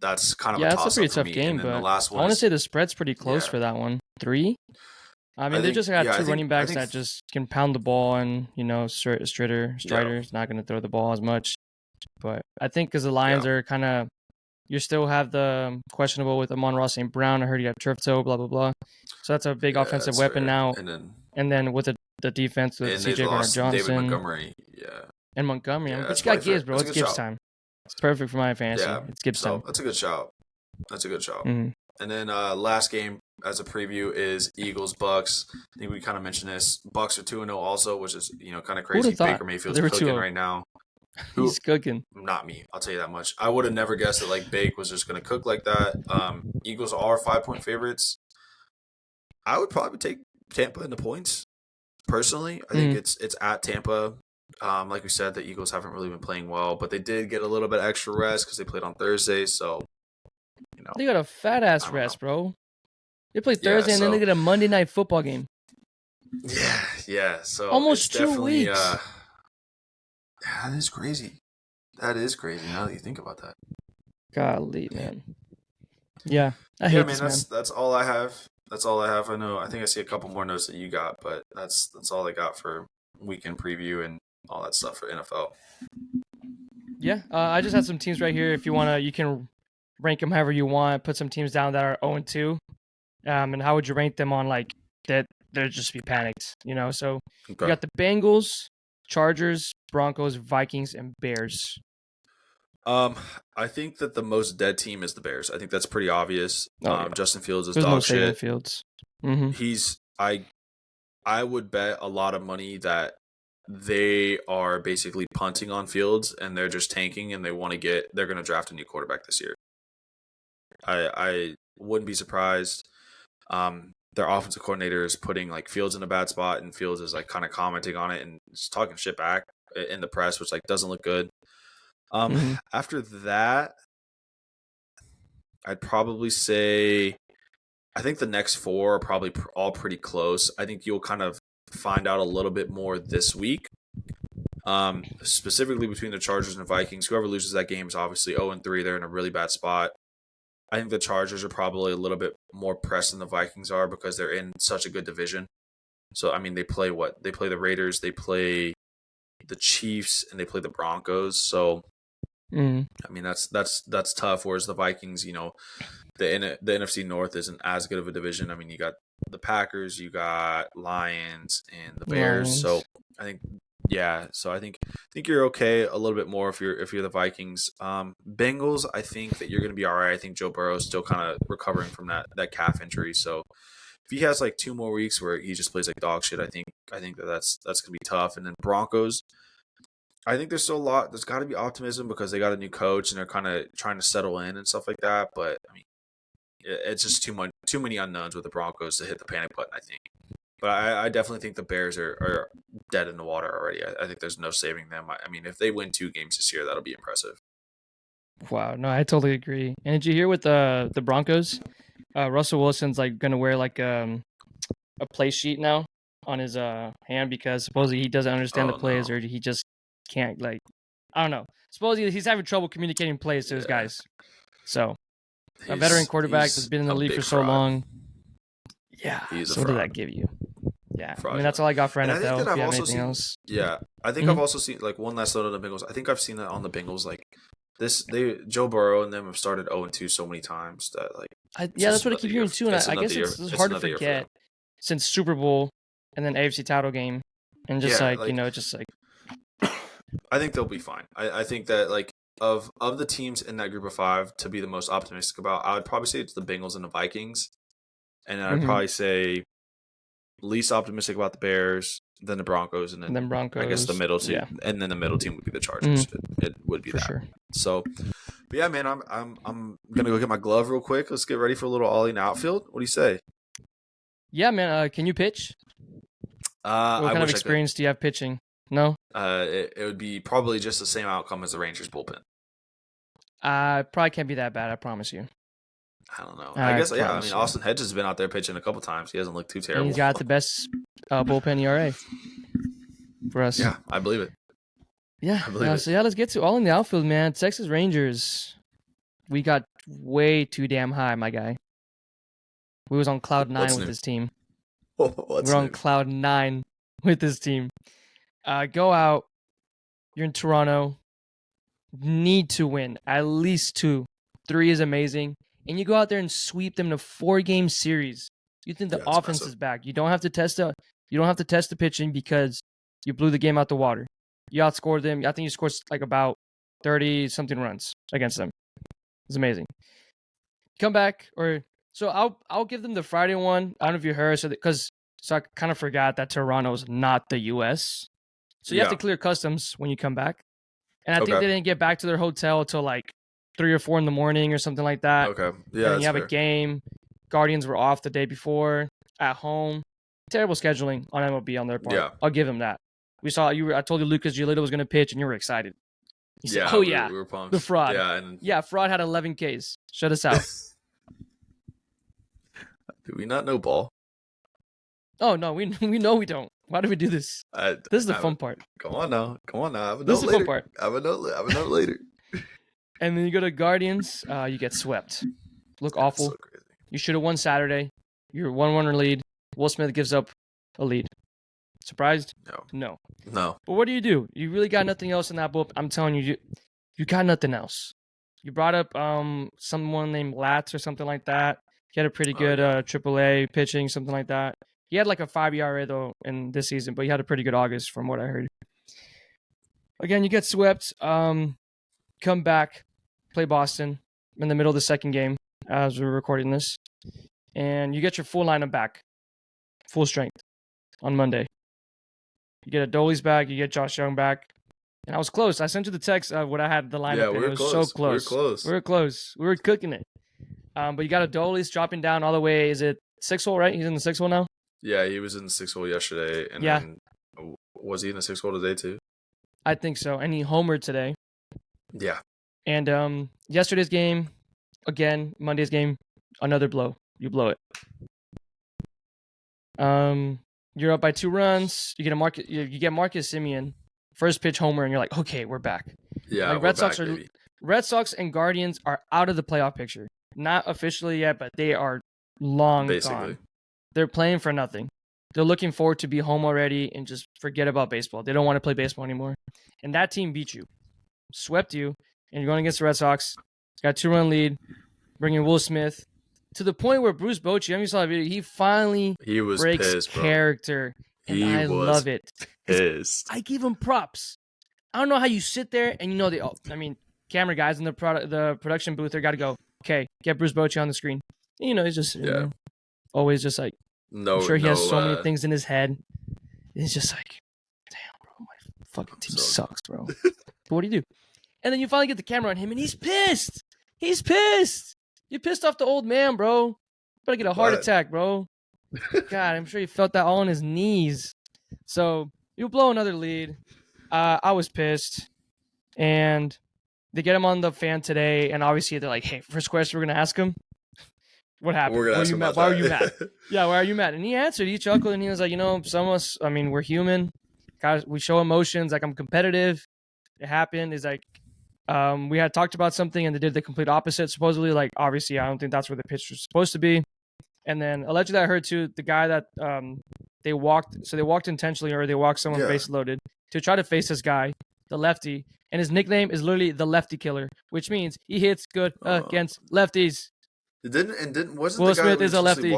that's kind of a toss-up. Yeah, it's a pretty tough game, but I want to say the spread's pretty close for that one. 3? I mean, they just got 2 running backs that just can pound the ball, and, Strider's not going to throw the ball as much. But I think because the Lions are kind of, you still have the questionable with Amon-Ra St. Brown. I heard you have turf toe, blah, blah, blah. So that's a big offensive weapon now. And then with the defense with C.J. Gardner-Johnson. David Montgomery, And Montgomery. But you got Gibbs, bro. It's Gibbs time. It's perfect for my fantasy. Yeah. It's Gibbs time. That's a good shout. Mm-hmm. And then last game as a preview is Eagles-Bucks. I think we kind of mentioned this. Bucks are 2-0 also, which is kind of crazy. Baker Mayfield's cooking right now. He's cooking. Not me. I'll tell you that much. I would have never guessed that Bake was just going to cook like that. Eagles are 5-point favorites. I would probably take Tampa in the points. Personally, I think it's at Tampa. Like we said, the Eagles haven't really been playing well, but they did get a little bit extra rest because they played on Thursday. So, they got a fat ass rest, bro. They play Thursday and then they get a Monday night football game. Yeah. So almost 2 weeks. That is crazy. Now that you think about that. Golly, man. Yeah, I hate this, man. That's all I have. I think I see a couple more notes that you got, but that's all I got for weekend preview and all that stuff for NFL. Yeah, I just had some teams right here. If you want to, you can rank them however you want. Put some teams down that are 0-2. And how would you rank them on that? They'd just be panicked, So you got the Bengals, Chargers, Broncos, Vikings, and Bears. I think that the most dead team is the Bears. I think that's pretty obvious. Justin Fields is There's dog shit. Fields. Mm-hmm. I would bet a lot of money that they are basically punting on Fields and they're just tanking and they're going to draft a new quarterback this year. I wouldn't be surprised. Their offensive coordinator is putting Fields in a bad spot, and Fields is kind of commenting on it and just talking shit back in the press, which doesn't look good. After that, I'd probably say I think the next 4 are probably all pretty close. I think you'll kind of find out a little bit more this week, specifically between the Chargers and the Vikings. Whoever loses that game is obviously 0-3. They're in a really bad spot. I think the Chargers are probably a little bit more pressed than the Vikings are because they're in such a good division. So, I mean, they play They play the Raiders, they play the Chiefs, and they play the Broncos. So, I mean, that's tough. Whereas the Vikings, the NFC North isn't as good of a division. I mean, you got the Packers, you got Lions, and the Bears. Lions. So I think, yeah. So I think you're okay a little bit more if you're the Vikings. Bengals, I think that you're going to be all right. I think Joe Burrow is still kind of recovering from that calf injury. So if he has like 2 more weeks where he just plays like dog shit, I think that's going to be tough. And then Broncos, I think there's still a lot. There's got to be optimism because they got a new coach and they're kind of trying to settle in and stuff like that. But I mean, it's just too many unknowns with the Broncos to hit the panic button, I think. But I definitely think the Bears are dead in the water already. I think there's no saving them. I mean, if they win 2 games this year, that'll be impressive. Wow, no, I totally agree. And did you hear with the Broncos? Russell Wilson's like gonna wear like a play sheet now on his hand because supposedly he doesn't understand the plays or he just can't like I don't know. Supposedly he's having trouble communicating plays to his guys. So a veteran quarterback that's been in the league for so long. Yeah. So what did that give you? Yeah. I mean that's all I got for NFL. If you have anything else. Yeah. I think I've also seen like one last note on the Bengals. I think I've seen that on the Bengals like Joe Burrow and them have started 0-2 so many times that like that's what I keep hearing too, and I guess it's hard to forget since Super Bowl and then AFC title game, and just just like I think they'll be fine. I think that like of the teams in that group of 5 to be the most optimistic about, I would probably say it's the Bengals and the Vikings, and then I'd probably say least optimistic about the Bears, then the Broncos, and then Broncos. I guess the middle team, and then the middle team would be the Chargers. It would be for that. Sure. So, but yeah, man, I'm gonna go get my glove real quick. Let's get ready for a little Ollie in the outfield. What do you say? Yeah, man. Can you pitch? What kind of experience do you have pitching? No. It would be probably just the same outcome as the Rangers bullpen. Probably can't be that bad. I promise you. I don't know. I guess I mean, Austin Hedges has been out there pitching a couple times. He hasn't looked too terrible. And he's got the best bullpen ERA for us. Yeah, I believe it. Yeah. So yeah, let's get to all in the outfield, man. Texas Rangers. We got way too damn high, my guy. We was on cloud 9 with this team. We're on cloud 9 with this team. Go out. You're in Toronto. Need to win at least 2. 3 is amazing. And you go out there and sweep them in a 4-game series. You think the offense is back. You don't have to test the pitching because you blew the game out the water. You outscored them. I think you scored like about 30-something runs against them. It's amazing. Come back so I'll give them the Friday one. I don't know if you heard so I kind of forgot that Toronto's not the US. So you have to clear customs when you come back. And I think they didn't get back to their hotel until like 3 or 4 in the morning or something like that. Okay. Yeah. And you have a game. Guardians were off the day before at home. Terrible scheduling on MLB on their part. Yeah. I'll give them that. I told you Lucas Giolito was going to pitch and you were excited. He said, we were pumped. The fraud. Yeah, Fraud had 11 Ks. Shut us out. Do we not know ball? Oh, no, we know we don't. Why do we do this? This is the fun part. Come on now. This is the fun part. I have a note later. And then you go to Guardians, you get swept. Look awful. So crazy. You should have won Saturday. You're 1-1 lead. Will Smith gives up a lead. Surprised? No. But what do? You really got nothing else in that book. I'm telling you, you got nothing else. You brought up someone named Latz or something like that. He had a pretty good AAA pitching, something like that. He had like a 5 ERA though in this season, but he had a pretty good August from what I heard. Again, you get swept. Come back, play Boston in the middle of the second game as we're recording this, and you get your full lineup back, full strength on Monday. You get Adolis back, you get Josh Young back, and I was close. I sent you the text of what I had the lineup. Yeah, it was so close. We were close. We were cooking it. But you got Adolis dropping down all the way. Is it 6 hole, right? He's in the 6 hole now? Yeah, he was in the 6 hole yesterday. And then, was he in the 6 hole today too? I think so. And he homered today. Yeah. And yesterday's game, again, Monday's game, another blow. You blow it. You're up by 2 runs. You get Marcus Semien, first pitch homer, and you're like, okay, we're back. Yeah, like Red Sox and Guardians are out of the playoff picture. Not officially yet, but they are long gone. They're playing for nothing. They're looking forward to be home already and just forget about baseball. They don't want to play baseball anymore. And that team beat you, swept you, and you're going against the Red Sox. Got a 2-run lead, bringing Will Smith. to the point where Bruce Bochy, I mean, you saw the video, he finally He was breaks pissed, bro. character. And He I was love it. pissed. I give him props. I don't know how you sit there and camera guys in the production booth, they got to go, okay, get Bruce Bochy on the screen. And, he's just sitting there, always just like, I'm sure he has so many things in his head. It's just like, damn, bro, my fucking team sucks, bro. But what do you do? And then you finally get the camera on him, and he's pissed. He's pissed. You pissed off the old man, bro. You better get a heart attack, bro. God, I'm sure he felt that all on his knees. So you blow another lead. I was pissed. And they get him on the fan today, and obviously they're like, hey, first question we're going to ask him, what happened? We're gonna ask him about why are you mad? Yeah, why are you mad? And he answered, he chuckled, and he was like, some of us, we're human. Guys, we show emotions. Like, I'm competitive. It happened. He's like, we had talked about something, and they did the complete opposite, supposedly. Like, obviously, I don't think that's where the pitch was supposed to be. And then, allegedly, I heard, too, the guy that they walked intentionally, or they walked someone base loaded to try to face this guy, the lefty. And his nickname is literally the Lefty Killer, which means he hits good against lefties. Wasn't Will the guy Smith that is a lefty.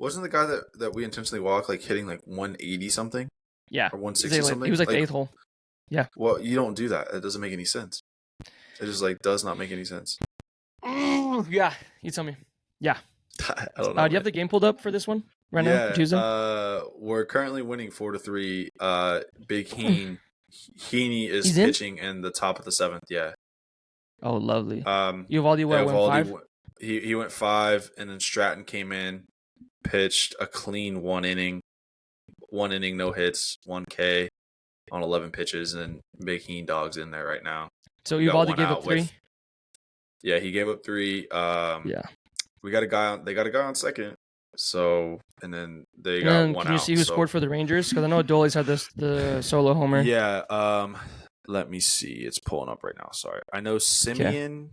Wasn't the guy that we intentionally walked like hitting like 180 something? Yeah, or 160 something. He was like the 8th hole. Yeah. Well, you don't do that. It doesn't make any sense. It just like does not make any sense. Yeah, you tell me. Yeah. I don't know. Do you have the game pulled up for this one right now? For Tuesday? We're currently winning 4-3. Big Heaney is pitching in the top of the 7th. Yeah. Oh, lovely. Uvalde went 5? He went 5, and then Stratton came in, pitched a clean 1 inning, no hits, 1K on 11 pitches, and Big Heen Dog's in there right now. So Uvalde gave up 3? Yeah, he gave up 3. They got a guy on second. So, and then they got 1 out. Can you see who scored for the Rangers? Because I know Dolly's had the solo homer. Yeah. Let me see. It's pulling up right now. Sorry. I know Simeon.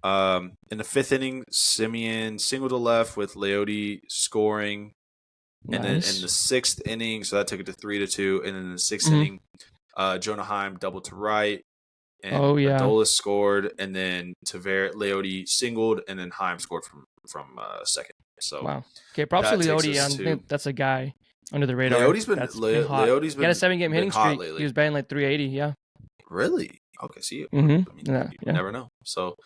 In the 5th inning, Simeon singled to left with Leote scoring. Nice. And then in the 6th inning, so that took it to 3-2. And then in the 6th inning, Jonah Heim doubled to right. And Adolis scored. And then Leote singled, and then Heim scored from second. So wow. Okay, props to Leote. I think that's a guy under the radar. Leote's been hot. He had a 7-game hitting streak. Lately. He was batting like 380. Yeah. Really? Okay. See, you never know. So,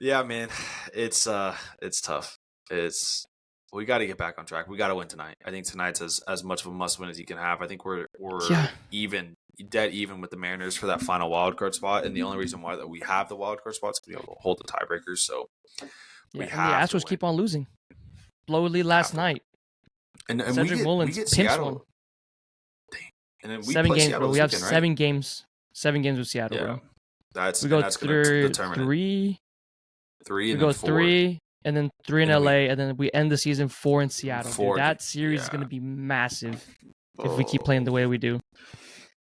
yeah, man, it's tough. We got to get back on track. We got to win tonight. I think tonight's as much of a must win as you can have. I think we're dead even with the Mariners for that final wild card spot. And the only reason why that we have the wild card spot is to be able to hold the tiebreakers. So the Astros keep on losing. Blow lead last night. And Cedric Mullins we get pinch Seattle. one. Dang. And then 7 games, Seattle bro. We have weekend, 7 games. 7 games with Seattle, bro. That's we go that's through determine 3. We go 4. 3, and then 3 in LA, and then we end the season 4 in Seattle. 4, dude, that series is going to be massive if we keep playing the way we do.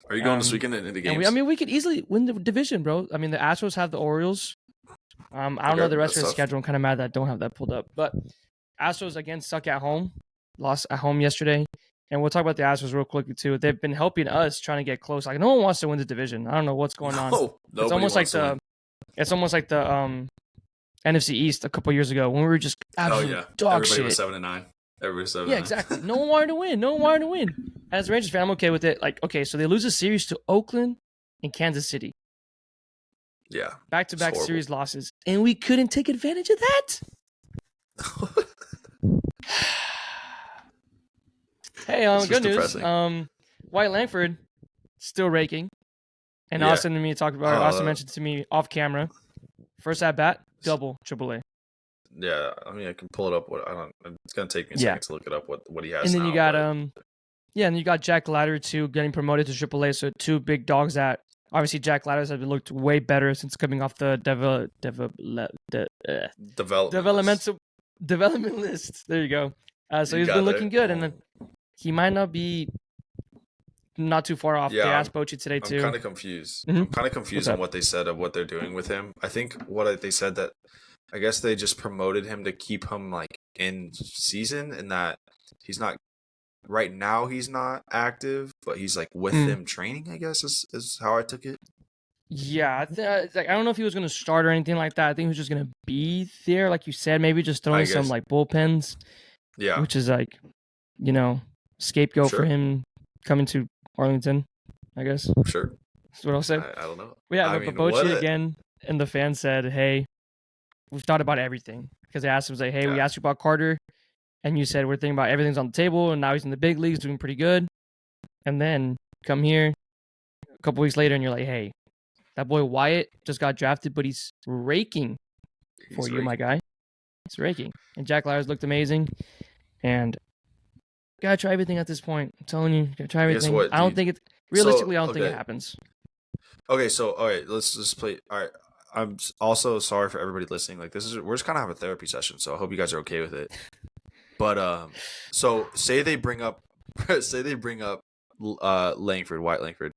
Are you going this weekend into the games? We could easily win the division, bro. I mean, the Astros have the Orioles. I don't know the rest of the schedule. I'm kind of mad that I don't have that pulled up. But Astros, again, suck at home. Lost at home yesterday. And we'll talk about the Astros real quickly, too. They've been helping us trying to get close. Like, no one wants to win the division. I don't know what's going on. It's almost like the NFC East a couple years ago when we were just absolute dog shit. Everybody was 7-9. Everybody was 7-9. Yeah, exactly. No one wanted to win. As a Rangers fan, I'm okay with it. Like, okay, so they lose a series to Oakland and Kansas City. Yeah. Back-to-back series losses. And we couldn't take advantage of that? Hey, good news. Depressing. White Langford still raking. And Austin mentioned to me off camera. First at bat, double AAA. Yeah, I mean I can pull it up. It's gonna take me a second to look it up what he has. And then you got and you got Jack Ladder too getting promoted to AAA. So 2 big dogs that obviously Jack Ladders have looked way better since coming off the development list. There you go. So he's been looking good, and then he might not be not too far off. They asked Bochy today too. I'm kind of confused. I'm kind of confused on what they said of what they're doing with him. I think they said that I guess they just promoted him to keep him like in season, and that he's not right now. He's not active, but he's like with them training. I guess is how I took it. Yeah, it's like I don't know if he was going to start or anything like that. I think he was just going to be there, like you said, maybe just throwing I some guess. like bullpens, Yeah. which is like, you know, scapegoat for Sure. him coming to Arlington, I guess. Sure. That's what I'll say. I don't know. But yeah, I but mean, what Bochy a again, and the fans said, "Hey, we've thought about everything." Because they asked him, like, "Hey, we yeah. asked you about Carter, and you said we're thinking about everything's on the table, and now he's in the big leagues, doing pretty good." And then come here a couple weeks later, and you're like, "Hey, that boy Wyatt just got drafted, but he's raking for He's you, my raking. guy. He's raking." And Jack Lyers looked amazing, and gotta try everything at this point. I'm telling you, gotta try Guess everything. what, I don't dude? think it's So realistically. I don't think it okay, happens. okay. So all right, let's just play. All right, also sorry for everybody listening. Like we're just kind of have a therapy session, so I hope you guys are okay with it. But so say they bring up, say they bring up, Langford, White Langford.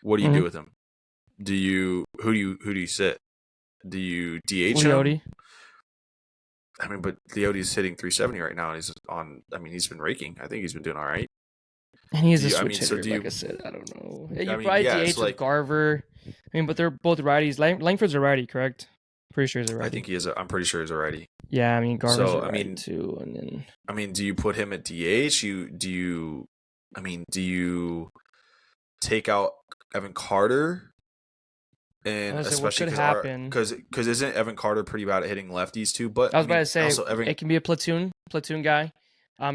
What do you Mm-hmm. do with him? Who do you sit? Do you DH him? Leote. I mean, but Leote's hitting 370 right now, and he's on. I mean, he's been raking. I think he's been doing all right. And he's Do a you? I switch mean, so hitter, do like you? I said. I don't know. I You mean, probably yeah. It's DH with like Garver. I mean, but they're both righties. Langford's a righty, correct? Pretty sure he's a I righty. think he is. I'm pretty sure he's a righty. Yeah, I mean Garver's a So righty too, and then do you put him at DH? Do you take out Evan Carter? I And was like, what especially could happen? because isn't Evan Carter pretty bad at hitting lefties too? But I I was about mean, to say also Evan, it can be a platoon guy.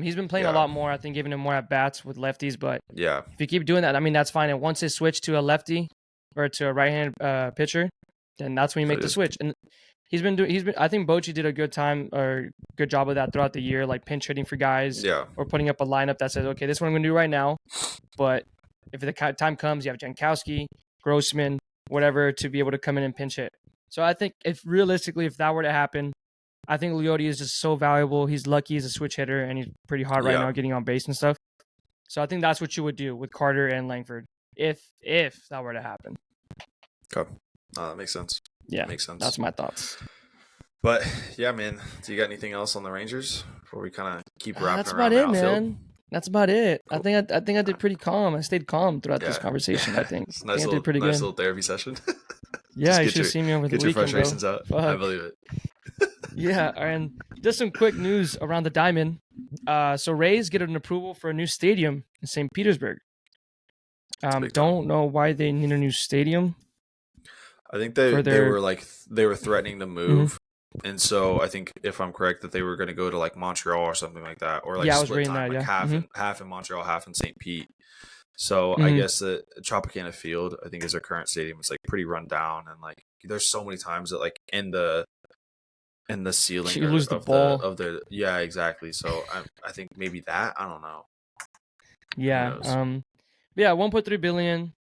He's been playing a yeah, lot more. I think giving him more at bats with lefties, but yeah, if you keep doing that, I mean that's fine. And once they switch to a lefty or to a right-hand pitcher, then that's when you make the switch. And he's been doing. I think Bochy did a good time or good job of that throughout the year, like pinch hitting for guys yeah, or putting up a lineup that says, okay, this is what I'm going to do right now. But if the time comes, you have Jankowski, Grossman, whatever, to be able to come in and pinch hit. So I think if realistically, if that were to happen, I think Leote is just so valuable. He's lucky he's a switch hitter and he's pretty hot right yeah. now getting on base and stuff. So I think that's what you would do with Carter and Langford if that were to happen. Okay, that makes sense. Yeah, Makes sense. that's my thoughts. But yeah, man. Do you got anything else on the Rangers before we kind of keep wrapping That's around about the it, outfield? man. That's about it. Cool. I think I did pretty calm. I stayed calm throughout this Yeah, conversation. yeah. I think. It's a I think I did pretty nice good. little therapy session. Yeah, Just you should have seen me over the get your weekend, bro. frustrations out. Fuck. I believe it. Yeah, and just some quick news around the diamond. So Rays get an approval for a new stadium in St. Petersburg. Don't know why they need a new stadium. I think for they their were threatening to move, and so I think if I'm correct that they were going to go to like Montreal or something like that, or like Yeah, I was split reading time, that. like Yeah. half in Montreal, half in St. Pete. So I Mhm. guess the Tropicana Field, I think, is their current stadium. It's like pretty run down, and like there's so many times that like in the ceiling You lose the of ball. the yeah, exactly. So I think maybe that, I don't know. Yeah. Who knows? Yeah, 1.3 billion,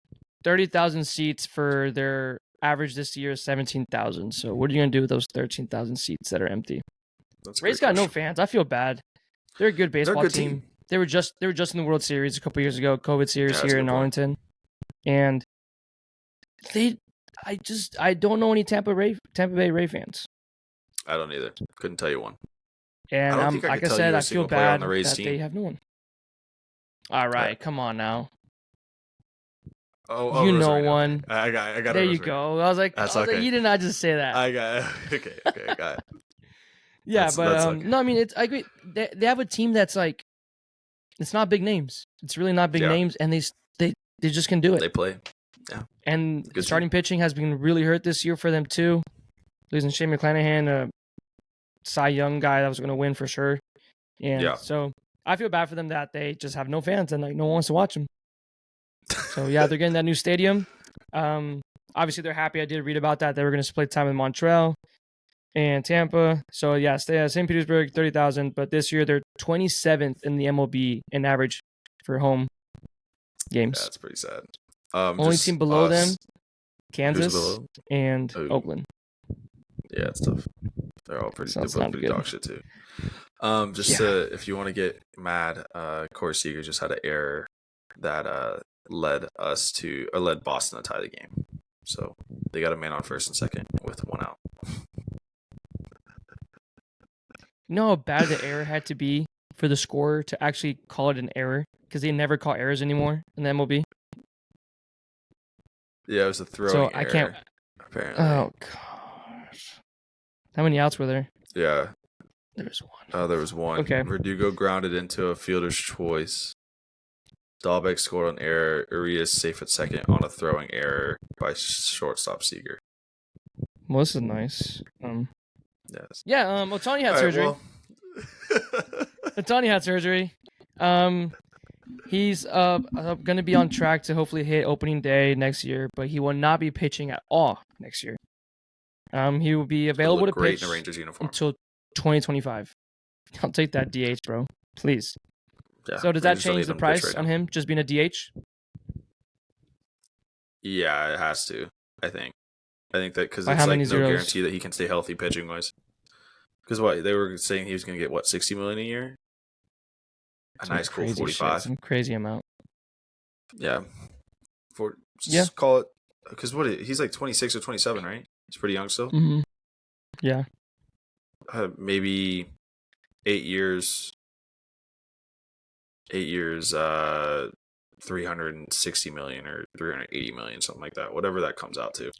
30,000 seats for their average this year is 17,000. So what are you gonna do with those 13,000 seats that are empty? That's a Rays great got no question. fans. I feel bad. They're a good They're a baseball good team. team. They were just in the World Series a couple years ago, COVID series Yeah, that's a here good in point. Arlington, and I don't know any Tampa Bay Ray fans. I don't either. Couldn't tell you one. And I don't think I like could I tell said, you a I feel single player on bad the Rays that they team. have no one. All right, come on now. Oh, You know Rosario. one. I got There it. you go. I was like, okay. you did not just say that. I got okay. I got it. Yeah, but that's okay. no, I mean I agree. They have a team that's like, it's not big names. It's really not big names, and they just can do it. They play. Yeah. And Good starting pitching has been really hurt this year for them too. Losing Shane McClanahan, a Cy Young guy that was going to win for sure. And so I feel bad for them that they just have no fans and like no one wants to watch them. So yeah, they're getting that new stadium. Obviously they're happy. I did read about that. They were going to split time in Montreal and Tampa. So yeah, stay at St. Petersburg, 30,000. But this year they're 27th in the MLB in average for home games. Yeah, that's pretty sad. Only team below them, Kansas and Oakland. Yeah, it's tough. They're all pretty. So they're both pretty dog shit too. If you want to get mad, Corey Seager just had an error that led Boston to tie the game. So they got a man on first and second with one out. You know how bad the error had to be for the scorer to actually call it an error? Because they never call errors anymore in the MLB. Yeah, it was a So throwing I can't. error, apparently. Oh gosh. How many outs were there? Yeah. There was one. There was one. Okay. Verdugo grounded into a fielder's choice. Dahlbeck scored on error. Urias safe at second on a throwing error by shortstop Seager. Well, this is nice. Yes. Yeah. Otani had All right, surgery. well. Otani had surgery. He's going to be on track to hopefully hit opening day next year, but he will not be pitching at all next year. He will be available to great pitch in a Rangers uniform until 2025. I'll take that DH, bro. Please. Yeah, So does Rangers that change the price on him just being a DH? Yeah, it has to. I think that because By it's how like many no zeros? guarantee that he can stay healthy pitching wise. Because what they were saying he was going to get 60 million a year. Nice, cool 45. Some crazy amount. Yeah. Just call it because he's like 26 or 27, right? He's pretty young still. Mm-hmm. Yeah. Maybe 8 years. 8 years. 360 million or 380 million, something like that. Whatever that comes out to.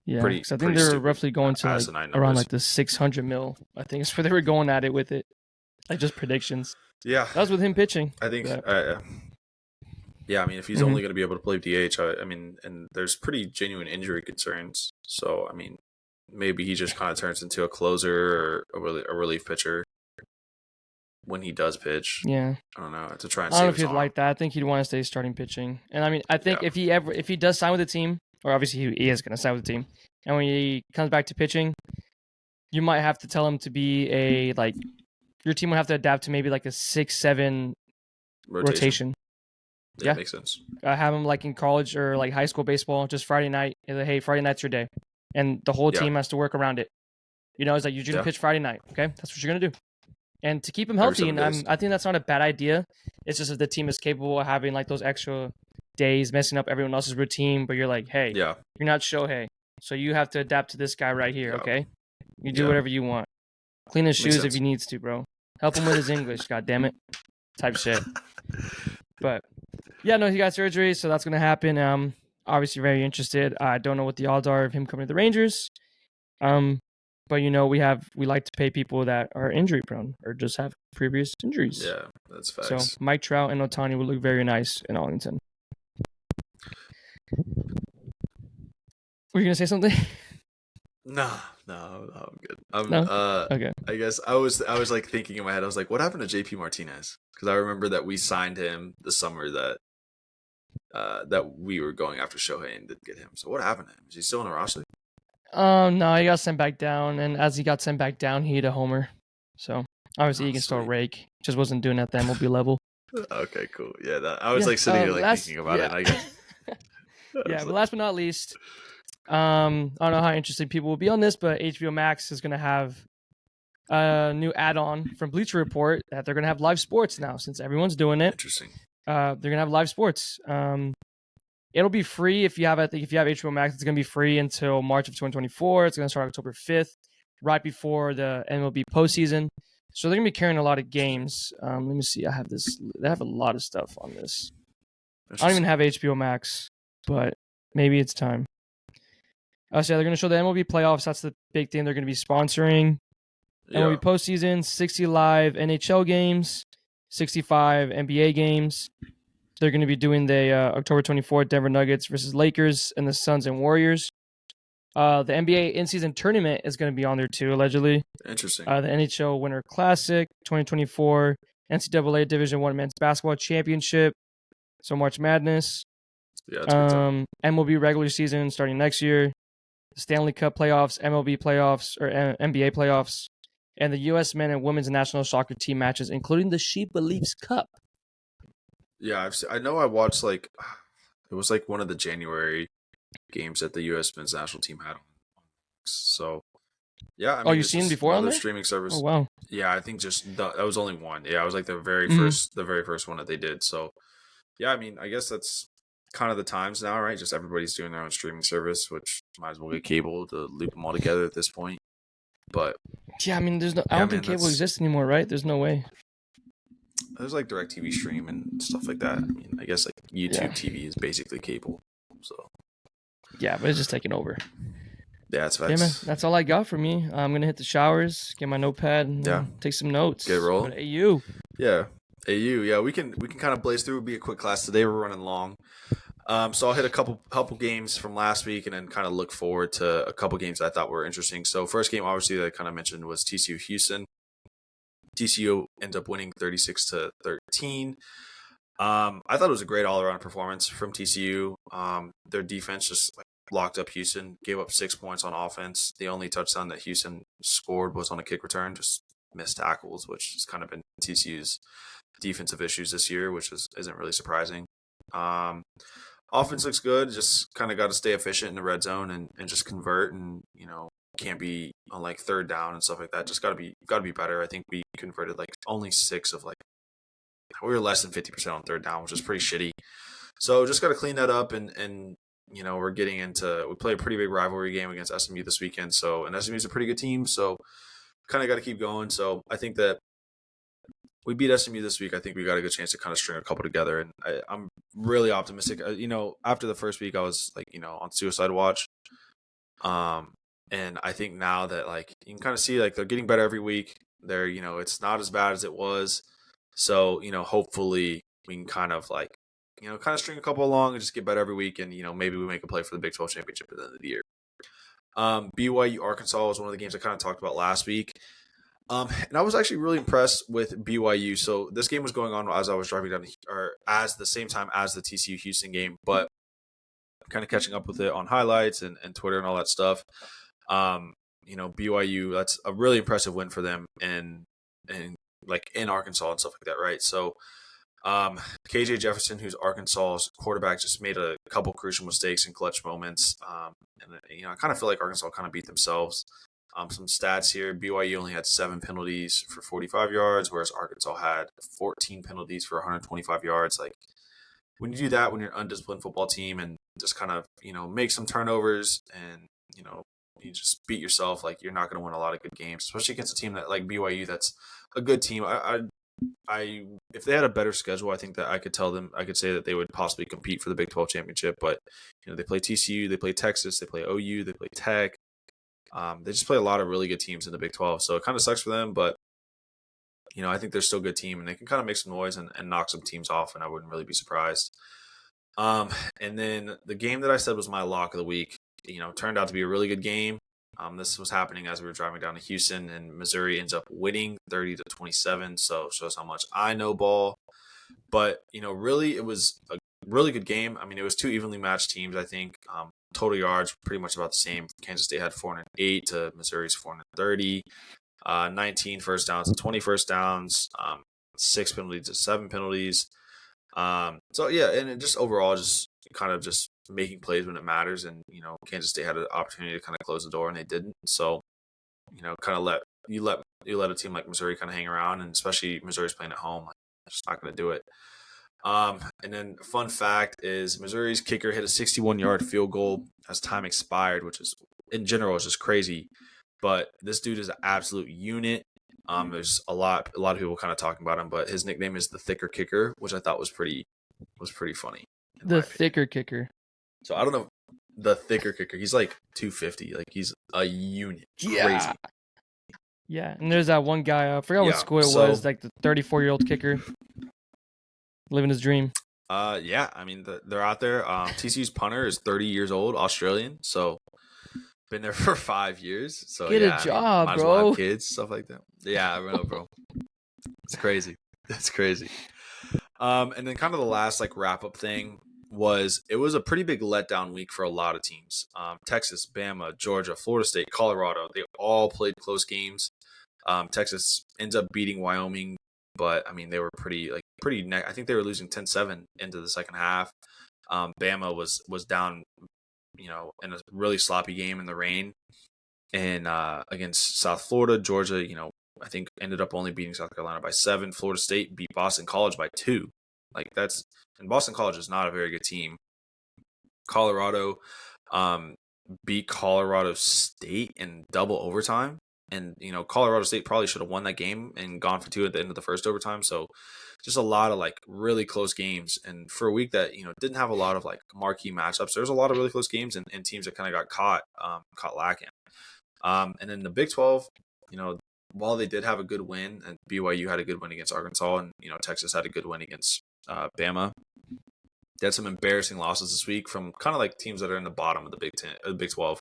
Yeah, because I think they were roughly going to around like the 600 mil. I think it's where they were going at it with it, like just predictions. Yeah, that was with him pitching. I think. Yeah, I mean, if he's only going to be able to play DH, I mean, and there's pretty genuine injury concerns. So, I mean, maybe he just kind of turns into a closer or a relief pitcher when he does pitch. Yeah, I don't know, to try and I don't know save if he'd like that. I think he'd want to stay starting pitching. And I mean, I think if he does sign with the team, or obviously he is going to sign with the team, and when he comes back to pitching, you might have to tell him to be your team would have to adapt to maybe like a 6-7 rotation. Yeah, makes sense. Have him like in college or like high school baseball, just Friday night. Like, hey, Friday night's your day, and the whole team has to work around it. You know, it's like you're gonna pitch Friday night. Okay, that's what you're gonna do. And to keep him healthy, and I think that's not a bad idea. It's just that the team is capable of having like those extra days, messing up everyone else's routine. But you're like, hey, you're not Shohei, so you have to adapt to this guy right here. Okay, you do whatever you want. Clean his shoes if he needs to, bro. Help him with his English. God damn it, type shit. But yeah, no, he got surgery, so that's gonna happen. Obviously very interested. I don't know what the odds are of him coming to the Rangers. But you know, we like to pay people that are injury prone or just have previous injuries. Yeah, that's facts. So Mike Trout and Otani would look very nice in Arlington. Were you gonna say something? No, I'm good. No? Okay. I guess I was like thinking in my head. I was like, what happened to JP Martinez? Because I remember that we signed him the summer that we were going after Shohei and didn't get him. So what happened to him? Is he still on the roster? No, he got sent back down, and as he got sent back down, he hit a homer. So obviously he can still rake. Just wasn't doing at the MLB level. Okay, cool. Yeah, I was sitting here thinking about it. I guess. Yeah, but last but not least, I don't know how interested people will be on this, but HBO Max is going to have a new add-on from Bleacher Report that they're going to have live sports now since everyone's doing it. Interesting. They're going to have live sports. It'll be free if you have HBO Max. It's going to be free until March of 2024. It's going to start October 5th, right before the MLB postseason. So they're going to be carrying a lot of games. Let me see. I have this. They have a lot of stuff on this. I don't even have HBO Max, but maybe it's time. So yeah, they're going to show the MLB playoffs. That's the big thing they're going to be sponsoring. MLB postseason, 60 live NHL games, 65 NBA games. They're going to be doing the October 24th Denver Nuggets versus Lakers and the Suns and Warriors. The NBA in-season tournament is going to be on there too, allegedly. Interesting. The NHL Winter Classic 2024, NCAA Division I Men's Basketball Championship, so March Madness. Yeah, that's MLB regular season starting next year. The Stanley Cup playoffs, MLB playoffs, or NBA playoffs, and the U.S. men and women's national soccer team matches, including the She Believes Cup. Yeah, I know I watched it was like one of the January games that the U.S. men's national team had. So, yeah. I mean, you've seen before on there? Streaming service. Oh, wow. Yeah, I think that was only one. Yeah, it was like the very first one that they did. So, yeah, I mean, I guess that's kind of the times now, right? Just everybody's doing their own streaming service, which might as well get cable to loop them all together at this point. But yeah, I mean, I don't think cable exists anymore, right? There's no way. There's like DirecTV stream and stuff like that. I mean, I guess like YouTube TV is basically cable. So Yeah, but it's just taking over. Yeah, it's Yeah, man, facts. that's all I got for me. I'm gonna hit the showers, get my notepad, and take some notes. Get it rolling. But AU. Yeah, AU. Yeah, we can kind of blaze through. It'll be a quick class today. We're running long. So I'll hit a couple games from last week and then kind of look forward to a couple games I thought were interesting. So first game, obviously, that I kind of mentioned was TCU Houston. TCU ends up winning 36-13. I thought it was a great all-around performance from TCU. Their defense just locked up Houston, gave up 6 points on offense. The only touchdown that Houston scored was on a kick return, just missed tackles, which has kind of been TCU's defensive issues this year, which isn't really surprising. Offense looks good. Just kind of got to stay efficient in the red zone and just convert, and can't be on like third down and stuff like that. Just got to be better. I think we converted like only 6 of we were less than 50% on third down, which is pretty shitty. So just got to clean that up, and we're getting into, we play a pretty big rivalry game against SMU this weekend. So, and SMU is a pretty good team, so kind of got to keep going. So I think that we beat SMU this week. I think we got a good chance to kind of string a couple together, and I'm really optimistic. After the first week, I was on suicide watch. And I think now that you can kind of see they're getting better every week. They're it's not as bad as it was. So hopefully we can kind of string a couple along and just get better every week, and maybe we make a play for the Big 12 championship at the end of the year. BYU Arkansas was one of the games I kind of talked about last week. And I was actually really impressed with BYU. So this game was going on as I was driving down, or as the same time as the TCU Houston game, but kind of catching up with it on highlights and Twitter and all that stuff. BYU, that's a really impressive win for them, and in Arkansas and stuff like that, right? So KJ Jefferson, who's Arkansas's quarterback, just made a couple crucial mistakes in clutch moments. And I kind of feel like Arkansas kind of beat themselves. Some stats here: BYU only had 7 penalties for 45 yards, whereas Arkansas had 14 penalties for 125 yards. When you do that, when you're an undisciplined football team and just kind of make some turnovers and you just beat yourself, you're not going to win a lot of good games, especially against a team that like BYU, that's a good team. I if they had a better schedule, I think that I could say that they would possibly compete for the Big 12 championship. But they play TCU, they play Texas, they play OU, they play Tech. They just play a lot of really good teams in the Big 12, so it kind of sucks for them. But I think they're still a good team, and they can kind of make some noise and knock some teams off, and I wouldn't really be surprised. And then the game that I said was my lock of the week, turned out to be a really good game. This was happening as we were driving down to Houston, and Missouri ends up winning 30-27. So it shows how much I know ball. But really, it was a really good game. I mean, it was 2 evenly matched teams. I think total yards pretty much about the same. Kansas State had 408 to Missouri's 430. 19 first downs to 20 first downs. 6 penalties to 7 penalties. So yeah, and it just overall just kind of just making plays when it matters, and Kansas State had an opportunity to kind of close the door and they didn't. So kind of let a team like Missouri kind of hang around, and especially Missouri's playing at home, they're just not going to do it. And then fun fact is Missouri's kicker hit a 61-yard field goal as time expired, which is in general is just crazy. But this dude is an absolute unit. There's a lot of people kind of talking about him, but his nickname is the Thicker Kicker, which I thought was pretty funny. The Thicker Kicker. So I don't know, the Thicker Kicker. He's like 250. He's a unit. Yeah. Crazy. Yeah, and there's that one guy. I forgot what school it was. The 34-year-old kicker, living his dream. Yeah. I mean, they're out there. TCU's punter is 30 years old, Australian. So been there for 5 years. So get a job, might bro. As well have kids, stuff like that. Yeah, I know, bro. It's crazy. That's crazy. And then kind of the last wrap up thing was, it was a pretty big letdown week for a lot of teams. Texas, Bama, Georgia, Florida State, Colorado, they all played close games. Texas ends up beating Wyoming, but I mean, they were pretty I think they were losing 10-7 into the second half. Bama was down, in a really sloppy game in the rain, and against South Florida. Georgia, I think ended up only beating South Carolina by 7. Florida State beat Boston College by 2. And Boston College is not a very good team. Colorado beat Colorado State in double overtime. And, Colorado State probably should have won that game and gone for 2 at the end of the first overtime. So just a lot of like really close games. And for a week that, didn't have a lot of like marquee matchups, there's a lot of really close games and teams that kind of got caught lacking. And then the Big 12, while they did have a good win, and BYU had a good win against Arkansas, and Texas had a good win against Bama, they had some embarrassing losses this week from kind of like teams that are in the bottom of the Big 12.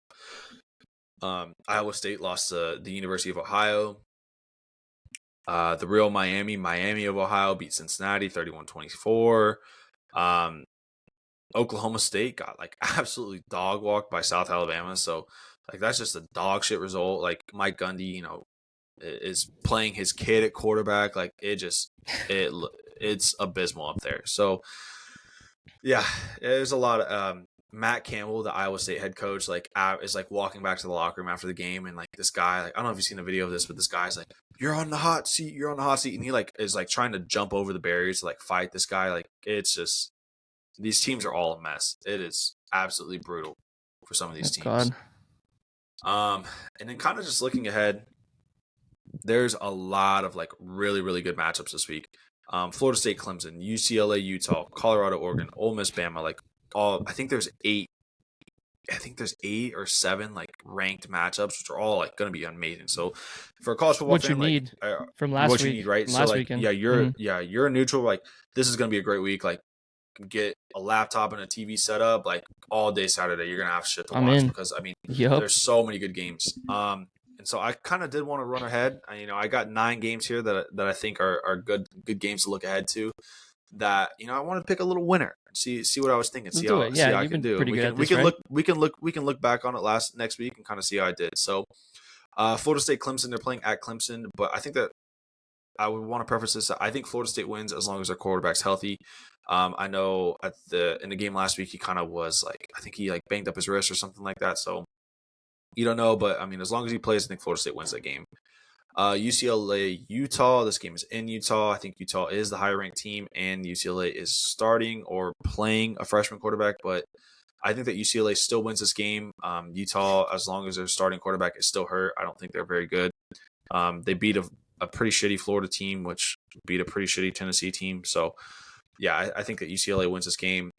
Iowa State lost to the University of Ohio. The real Miami of Ohio beat Cincinnati 31-24. Oklahoma State got like absolutely dog walked by South Alabama. So like that's just a dog shit result. Like Mike Gundy, is playing his kid at quarterback. Like it's abysmal up there. So yeah, there's a lot of Matt Campbell, the Iowa State head coach, like is like walking back to the locker room after the game, and like this guy, like I don't know if you've seen a video of this, but this guy's like, "You're on the hot seat, and he like is like trying to jump over the barriers to like fight this guy. Like it's just these teams are all a mess. It is absolutely brutal for some of these teams. God. And then kind of just looking ahead, there's a lot of like really, really good matchups this week. Florida State, Clemson, UCLA, Utah, Colorado, Oregon, Ole Miss, Bama. Like I think there's 8 or 7 like ranked matchups, which are all like going to be amazing. So for a college football fan, you need from last what week, you need, right? So last like, weekend. you're a neutral. Like this is going to be a great week. Like get a laptop and a TV set up. Like all day Saturday, you're going to have shit to watch because I mean, there's so many good games. And so I kind of did want to run ahead. I got 9 games here that I think are good games to look ahead to. That I want to pick a little winner. See what I was thinking. See how I can do. We can look back on it next week and kind of see how I did. So, Florida State, Clemson. They're playing at Clemson, but I think that I would want to preface this. I think Florida State wins as long as their quarterback's healthy. I know in the game last week he kind of was like I think he like banged up his wrist or something like that. So you don't know, but I mean as long as he plays, I think Florida State wins that game. UCLA, Utah. This game is in Utah. I think Utah is the higher ranked team, and UCLA is starting or playing a freshman quarterback. But I think that UCLA still wins this game. Utah, as long as their starting quarterback is still hurt, I don't think they're very good. They beat a pretty shitty Florida team, which beat a pretty shitty Tennessee team. So, yeah, I think that UCLA wins this game.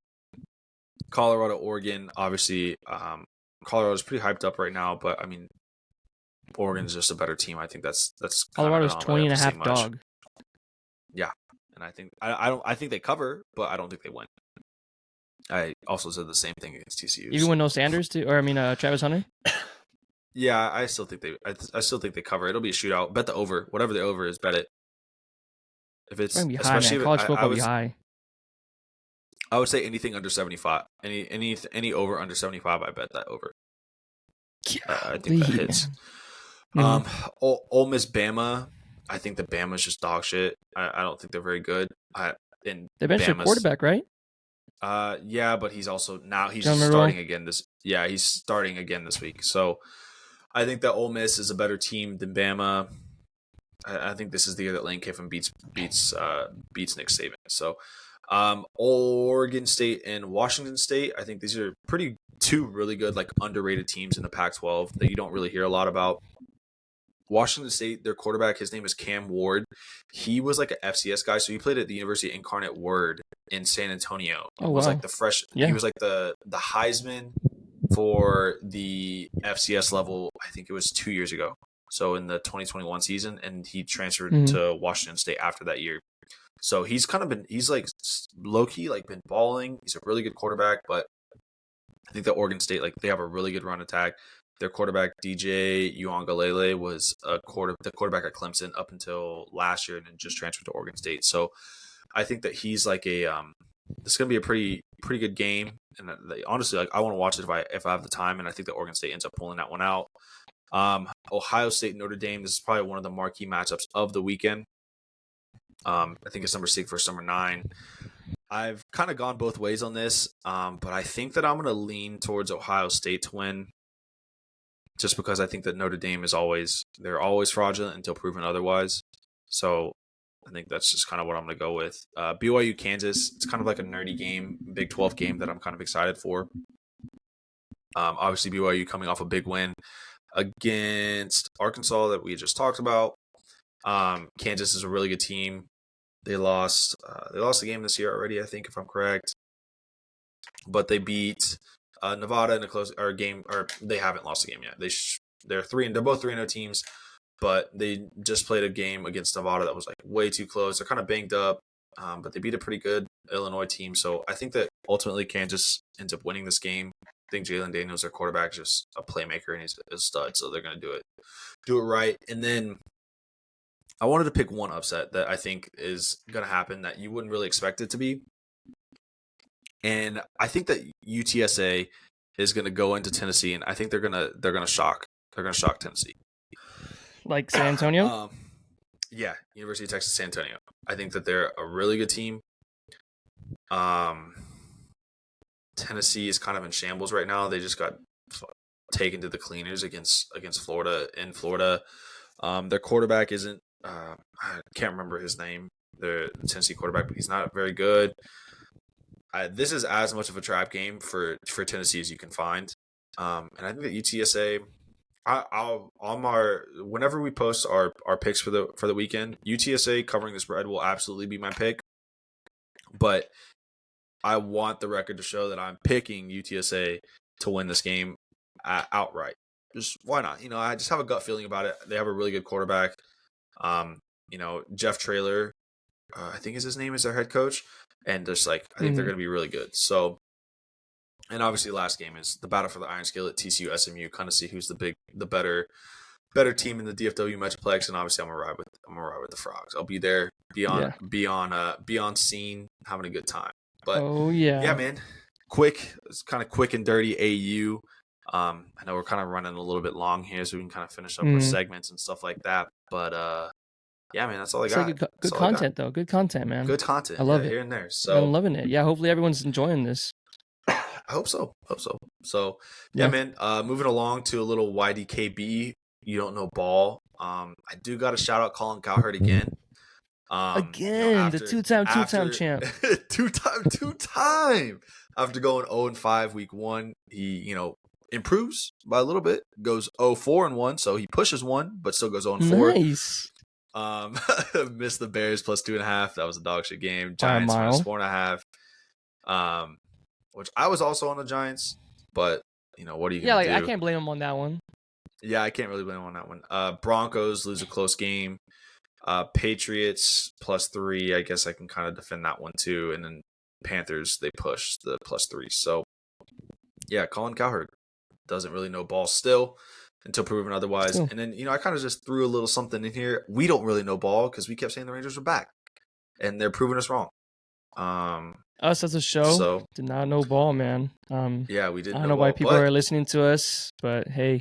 Colorado, Oregon, obviously, Colorado's pretty hyped up right now, but I mean, Oregon's just a better team. I think that's Colorado's 20.5 dog. Yeah, and I think they cover, but I don't think they win. I also said the same thing against TCU. Even with no Sanders, Travis Hunter. Yeah, I still think they cover. It'll be a shootout. Bet the over. Whatever the over is, bet it. If it's be high, man. College football be high. I would say anything under 75. Any over under 75, I bet that over. I think that hits. Ole Miss, Bama. I think that Bama's just dog shit. I don't think they're very good. They benched their quarterback, right? Yeah, but he's also starting again he's starting again this week. So I think that Ole Miss is a better team than Bama. I think this is the year that Lane Kiffin beats Nick Saban. So Oregon State and Washington State. I think these are two really good, like underrated teams in the Pac-12 that you don't really hear a lot about. Washington State, their quarterback, his name is Cam Ward. He was like an FCS guy, so he played at the University of Incarnate Word in San Antonio. Oh, was wow. like He was like the Heisman for the FCS level. I think it was 2 years ago. So in the 2021 season, and he transferred to Washington State after that year. So he's like low key, like been balling. He's a really good quarterback, but I think that Oregon State, like they have a really good run attack. Their quarterback, DJ Uiagalelei, was the quarterback at Clemson up until last year and then just transferred to Oregon State. So I think that he's like this is going to be a pretty good game. And honestly, like I want to watch it if I have the time. And I think that Oregon State ends up pulling that one out. Ohio State, Notre Dame. This is probably one of the marquee matchups of the weekend. I think it's number 6 versus number 9. I've kind of gone both ways on this, but I think that I'm going to lean towards Ohio State to win. Just because I think that Notre Dame they're always fraudulent until proven otherwise. So I think that's just kind of what I'm going to go with. BYU, Kansas, it's kind of like a nerdy game, Big 12 game that I'm kind of excited for. Obviously, BYU coming off a big win against Arkansas that we just talked about. Kansas is a really good team. They lost the game this year already, I think, if I'm correct. But they beat Nevada in a close game, or they haven't lost a game yet. They're both 3-0 teams, but they just played a game against Nevada that was like way too close. They're kind of banged up, but they beat a pretty good Illinois team. So I think that ultimately Kansas ends up winning this game. I think Jalen Daniels, their quarterback, is just a playmaker and he's a stud. So they're going to do it right. And then I wanted to pick one upset that I think is going to happen that you wouldn't really expect it to be. And I think that UTSA is going to go into Tennessee, and I think they're going to shock Tennessee. Like San Antonio? Yeah, University of Texas San Antonio. I think that they're a really good team. Tennessee is kind of in shambles right now. They just got taken to the cleaners against Florida in Florida. Their quarterback isn't. I can't remember his name. The Tennessee quarterback, but he's not very good. This is as much of a trap game for Tennessee as you can find. And I think that UTSA. Whenever we post our picks for the weekend, UTSA covering the spread will absolutely be my pick. But I want the record to show that I'm picking UTSA to win this game outright. Just why not? I just have a gut feeling about it. They have a really good quarterback. Jeff Traylor, I think is his name, is their head coach, and just I think they're going to be really good. So. And obviously, last game is the battle for the Iron Skillet, TCU, SMU. Kind of see who's the better team in the DFW Metroplex. And obviously, I'm gonna ride with the Frogs. I'll be there, be on scene, having a good time. But yeah, man, it's kind of quick and dirty. AU. I know we're kind of running a little bit long here, so we can kind of finish up our segments and stuff like that. But yeah, man, that's all I got. Good content, though. Good content, man. Good content. I love it here and there. So I'm loving it. Yeah, hopefully everyone's enjoying this. I hope so. So yeah, man. Moving along to a little YDKB. You don't know ball. I do got to shout out Colin Cowherd again. The two-time champ. two-time. After going 0-5 week 1, he improves by a little bit. Goes 0-4-1, so he pushes 1, but still goes 0-4. Nice. Missed the Bears plus 2.5. That was a dog shit game. Giants minus 4.5. Which I was also on the Giants, but what are you gonna do? I can't blame him on that one. Yeah, I can't really blame him on that one. Broncos lose a close game. Patriots plus 3. I guess I can kind of defend that one too. And then Panthers, they push the plus 3. So yeah, Colin Cowherd doesn't really know ball still until proven otherwise. Still. And then I kind of just threw a little something in here. We don't really know ball because we kept saying the Rangers were back, and they're proving us wrong. Us as a show did not know ball, man. Yeah, we didn't. I don't know why people are listening to us, but hey.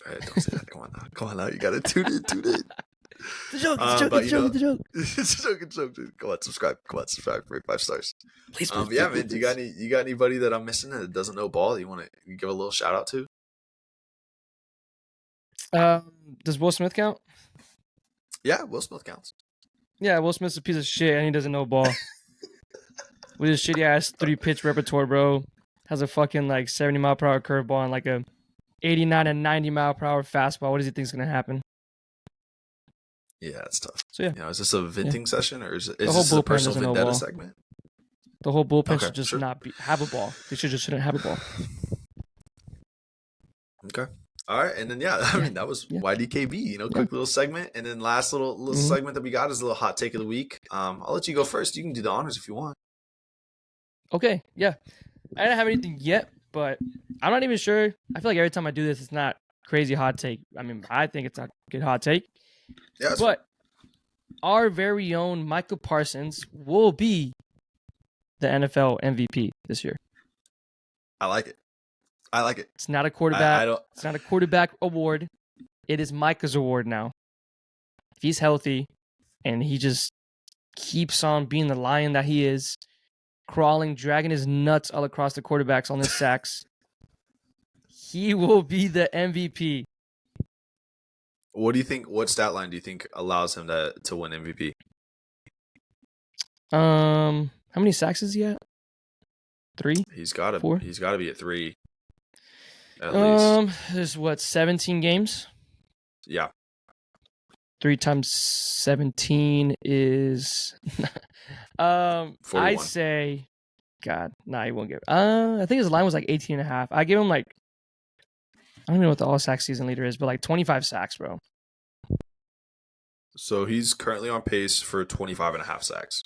Don't say that. Come on now. You gotta tune in. The joke. It's a joke, dude. Come on, subscribe. Rate 5 stars. Please. Yeah, man. Do you got anybody that I'm missing that doesn't know ball that you want to give a little shout out to? Does Will Smith count? Yeah, Will Smith counts. Yeah, Will Smith's a piece of shit and he doesn't know ball. With his shitty ass 3-pitch repertoire, bro. Has a fucking 70-mile-per-hour curveball and a 89 and 90-mile-per-hour fastball. What does he think is gonna happen? Yeah, it's tough. So yeah, is this a venting session or is this a personal vendetta segment? The whole bullpen should just not have a ball. They shouldn't have a ball. Okay. All right, and then that was YDKB. Quick little segment, and then last little segment that we got is a little hot take of the week. I'll let you go first. You can do the honors if you want. Okay, yeah. I don't have anything yet, but I'm not even sure. I feel like every time I do this, it's not crazy hot take. I mean, I think it's a good hot take. Yeah, but our very own Michael Parsons will be the NFL MVP this year. I like it. It's not a quarterback. It's not a quarterback award. It is Micah's award now. If he's healthy and he just keeps on being the lion that he is, crawling, dragging his nuts all across the quarterbacks on his sacks, he will be the MVP. What do you think? What stat line do you think allows him to win MVP? How many sacks is he at? 3? He's got to. 4? He's got to be at 3. at least. There's 17 games. Yeah. 3 times 17 is I 41. say God, nah, he won't give. I think his line was like 18 and a half. I give him like I don't even know what the all sack season leader is, but like 25 sacks, bro. So he's currently on pace for 25 and a half sacks.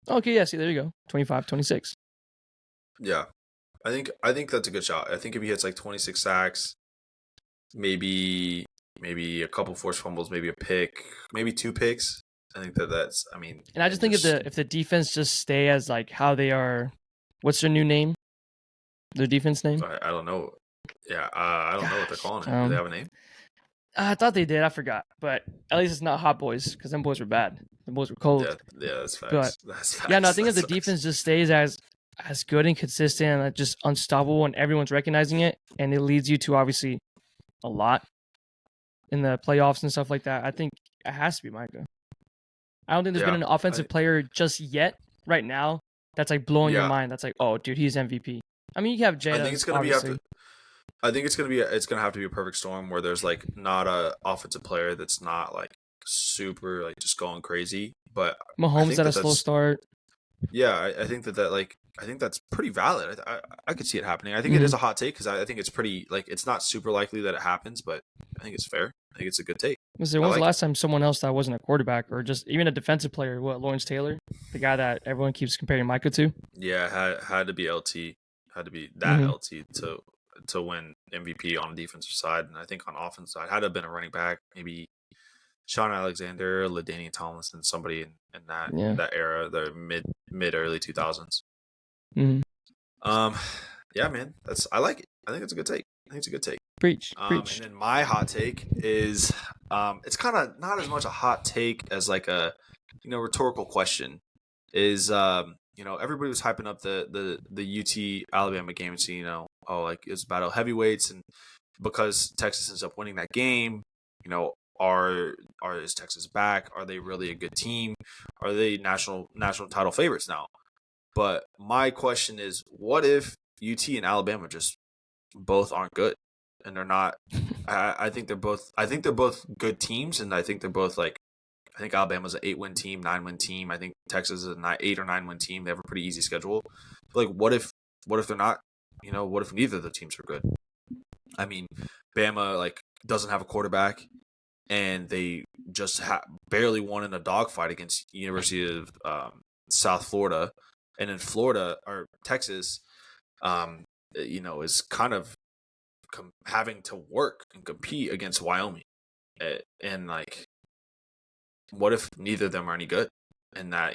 Okay, yeah, see, there you go. 25, 26. Yeah. I think that's a good shot. I think if he hits like 26 sacks, maybe a couple forced fumbles, maybe a pick, maybe 2 picks. I think that's. I mean, And I just think if the defense just stay as like how they are, what's their new name? Their defense name? I don't know. Yeah, I don't know what they're Gosh, calling it. Do they have a name? I thought they did. I forgot, but at least it's not Hot Boys because them boys were bad. Them boys were cold. Yeah, that's facts. But That's facts. yeah, no, I think if the That's facts. defense just stays as good and consistent and just unstoppable, and everyone's recognizing it, and it leads you to obviously a lot in the playoffs and stuff like that. I think it has to be Micah. I don't think there's been an offensive player just yet right now that's like blowing your mind. That's like, oh, dude, he's MVP. I mean, you have Jada. I think it's gonna it's gonna have to be a perfect storm where there's like not a offensive player that's not like super like just going crazy, but Mahomes at a slow start. Yeah, I think I think that's pretty valid. I could see it happening. I think it is a hot take because I think it's pretty like it's not super likely that it happens, but I think it's fair. I think it's a good take. When's the last time someone else that wasn't a quarterback or just even a defensive player? What, Lawrence Taylor, the guy that everyone keeps comparing Micah to? Yeah, had to be LT, had to be that LT to win MVP on the defensive side, and I think on offense side had to have been a running back, maybe Sean Alexander, LaDainian Tomlinson, somebody in that era, the mid early 2000s. Yeah, man, I like it. I think it's a good take. I think it's a good take. Preach. And then my hot take is, it's kind of not as much a hot take as like a, rhetorical question. Is everybody was hyping up the UT Alabama game, and so like it's battle heavyweights, and because Texas ends up winning that game, is Texas back? Are they really a good team? Are they national title favorites now? But my question is, what if UT and Alabama just both aren't good, and they're not? I think they're both good teams, and I think they're both like. I think Alabama's an 8-win team, 9-win team. I think Texas is an 8 or 9-win team. They have a pretty easy schedule. But like, what if they're not? What if neither of the teams are good? I mean, Bama like doesn't have a quarterback, and they just barely won in a dogfight against University of South Florida, and in Florida or Texas, is kind of having to work and compete against Wyoming, and like. What if neither of them are any good? And that,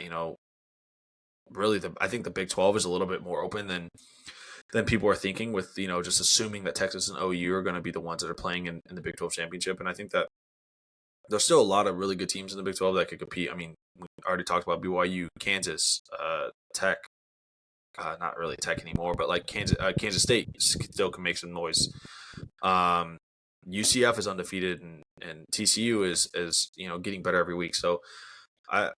really, I think the Big 12 is a little bit more open than people are thinking, with, just assuming that Texas and OU are going to be the ones that are playing in the Big 12 championship. And I think that there's still a lot of really good teams in the Big 12 that could compete. I mean, we already talked about BYU, Kansas, Tech, not really Tech anymore, but like Kansas State still can make some noise. UCF is undefeated, and TCU is getting better every week. So I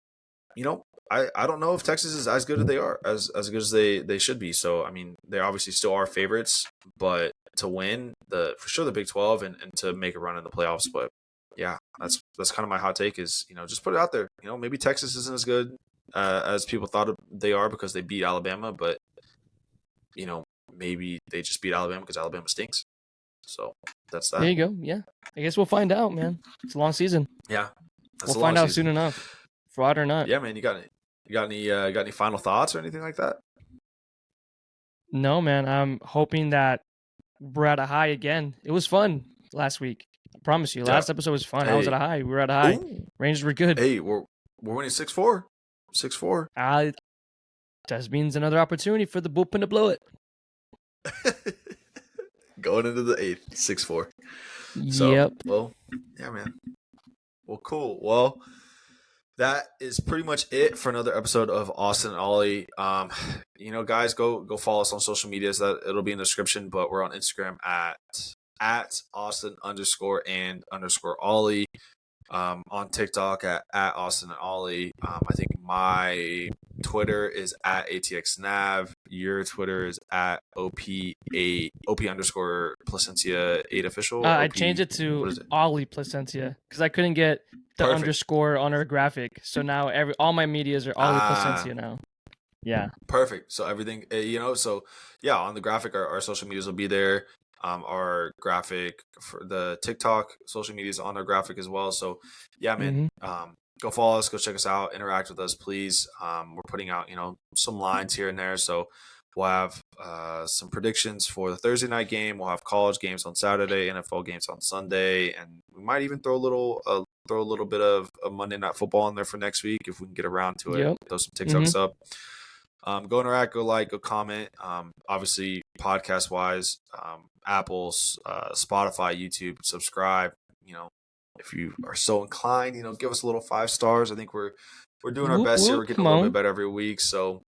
don't know if Texas is as good as they are, as good as they should be. So I mean, they obviously still are favorites, but to win for sure the Big 12 and to make a run in the playoffs. But yeah, that's kind of my hot take is, just put it out there. Maybe Texas isn't as good as people thought they are because they beat Alabama, but maybe they just beat Alabama because Alabama stinks. So that's that. There you go. Yeah, I guess we'll find out, man. It's a long season. Yeah, we'll find out soon enough, fraud or not. Yeah, man. You got any final thoughts or anything like that? No, man. I'm hoping that we're at a high again. It was fun last week. I promise you. Last episode was fun. Hey. I was at a high. We were at a high. Ooh. Rangers were good. Hey, we're winning 6-4. 6-4. That means another opportunity for the bullpen to blow it. Going into the 8th, 6-4. So, yep. Well, yeah, man. Well, cool. Well, that is pretty much it for another episode of Austin Oli. Guys, go follow us on social media. So that it'll be in the description, but we're on Instagram at Austin_and_Oli. On TikTok at Austin and Oli. I think my Twitter is at ATXNav. Your Twitter is at OP underscore Placencia 8 official. I OP, changed it what to is it? Ollie Placencia because I couldn't get the Perfect. underscore on our graphic. So now all my medias are Ollie Placencia now. Yeah. Perfect. So everything, so yeah, on the graphic, our social medias will be there. Our graphic for the TikTok social media is on our graphic as well. So yeah, man, go follow us, go check us out, interact with us, please. We're putting out, some lines here and there. So we'll have some predictions for the Thursday night game. We'll have college games on Saturday, NFL games on Sunday, and we might even throw a little bit of a Monday Night Football in there for next week if we can get around to it. Yep. Throw some TikToks up. Go interact, go like, go comment. Obviously, podcast wise, Apple's, Spotify, YouTube, subscribe. If you are so inclined, give us a little 5 stars. I think we're doing our best here. We're getting a little bit better every week. So,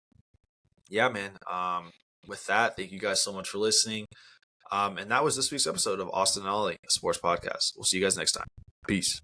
yeah, man. With that, thank you guys so much for listening. And that was this week's episode of Austin Oli, a sports podcast. We'll see you guys next time. Peace.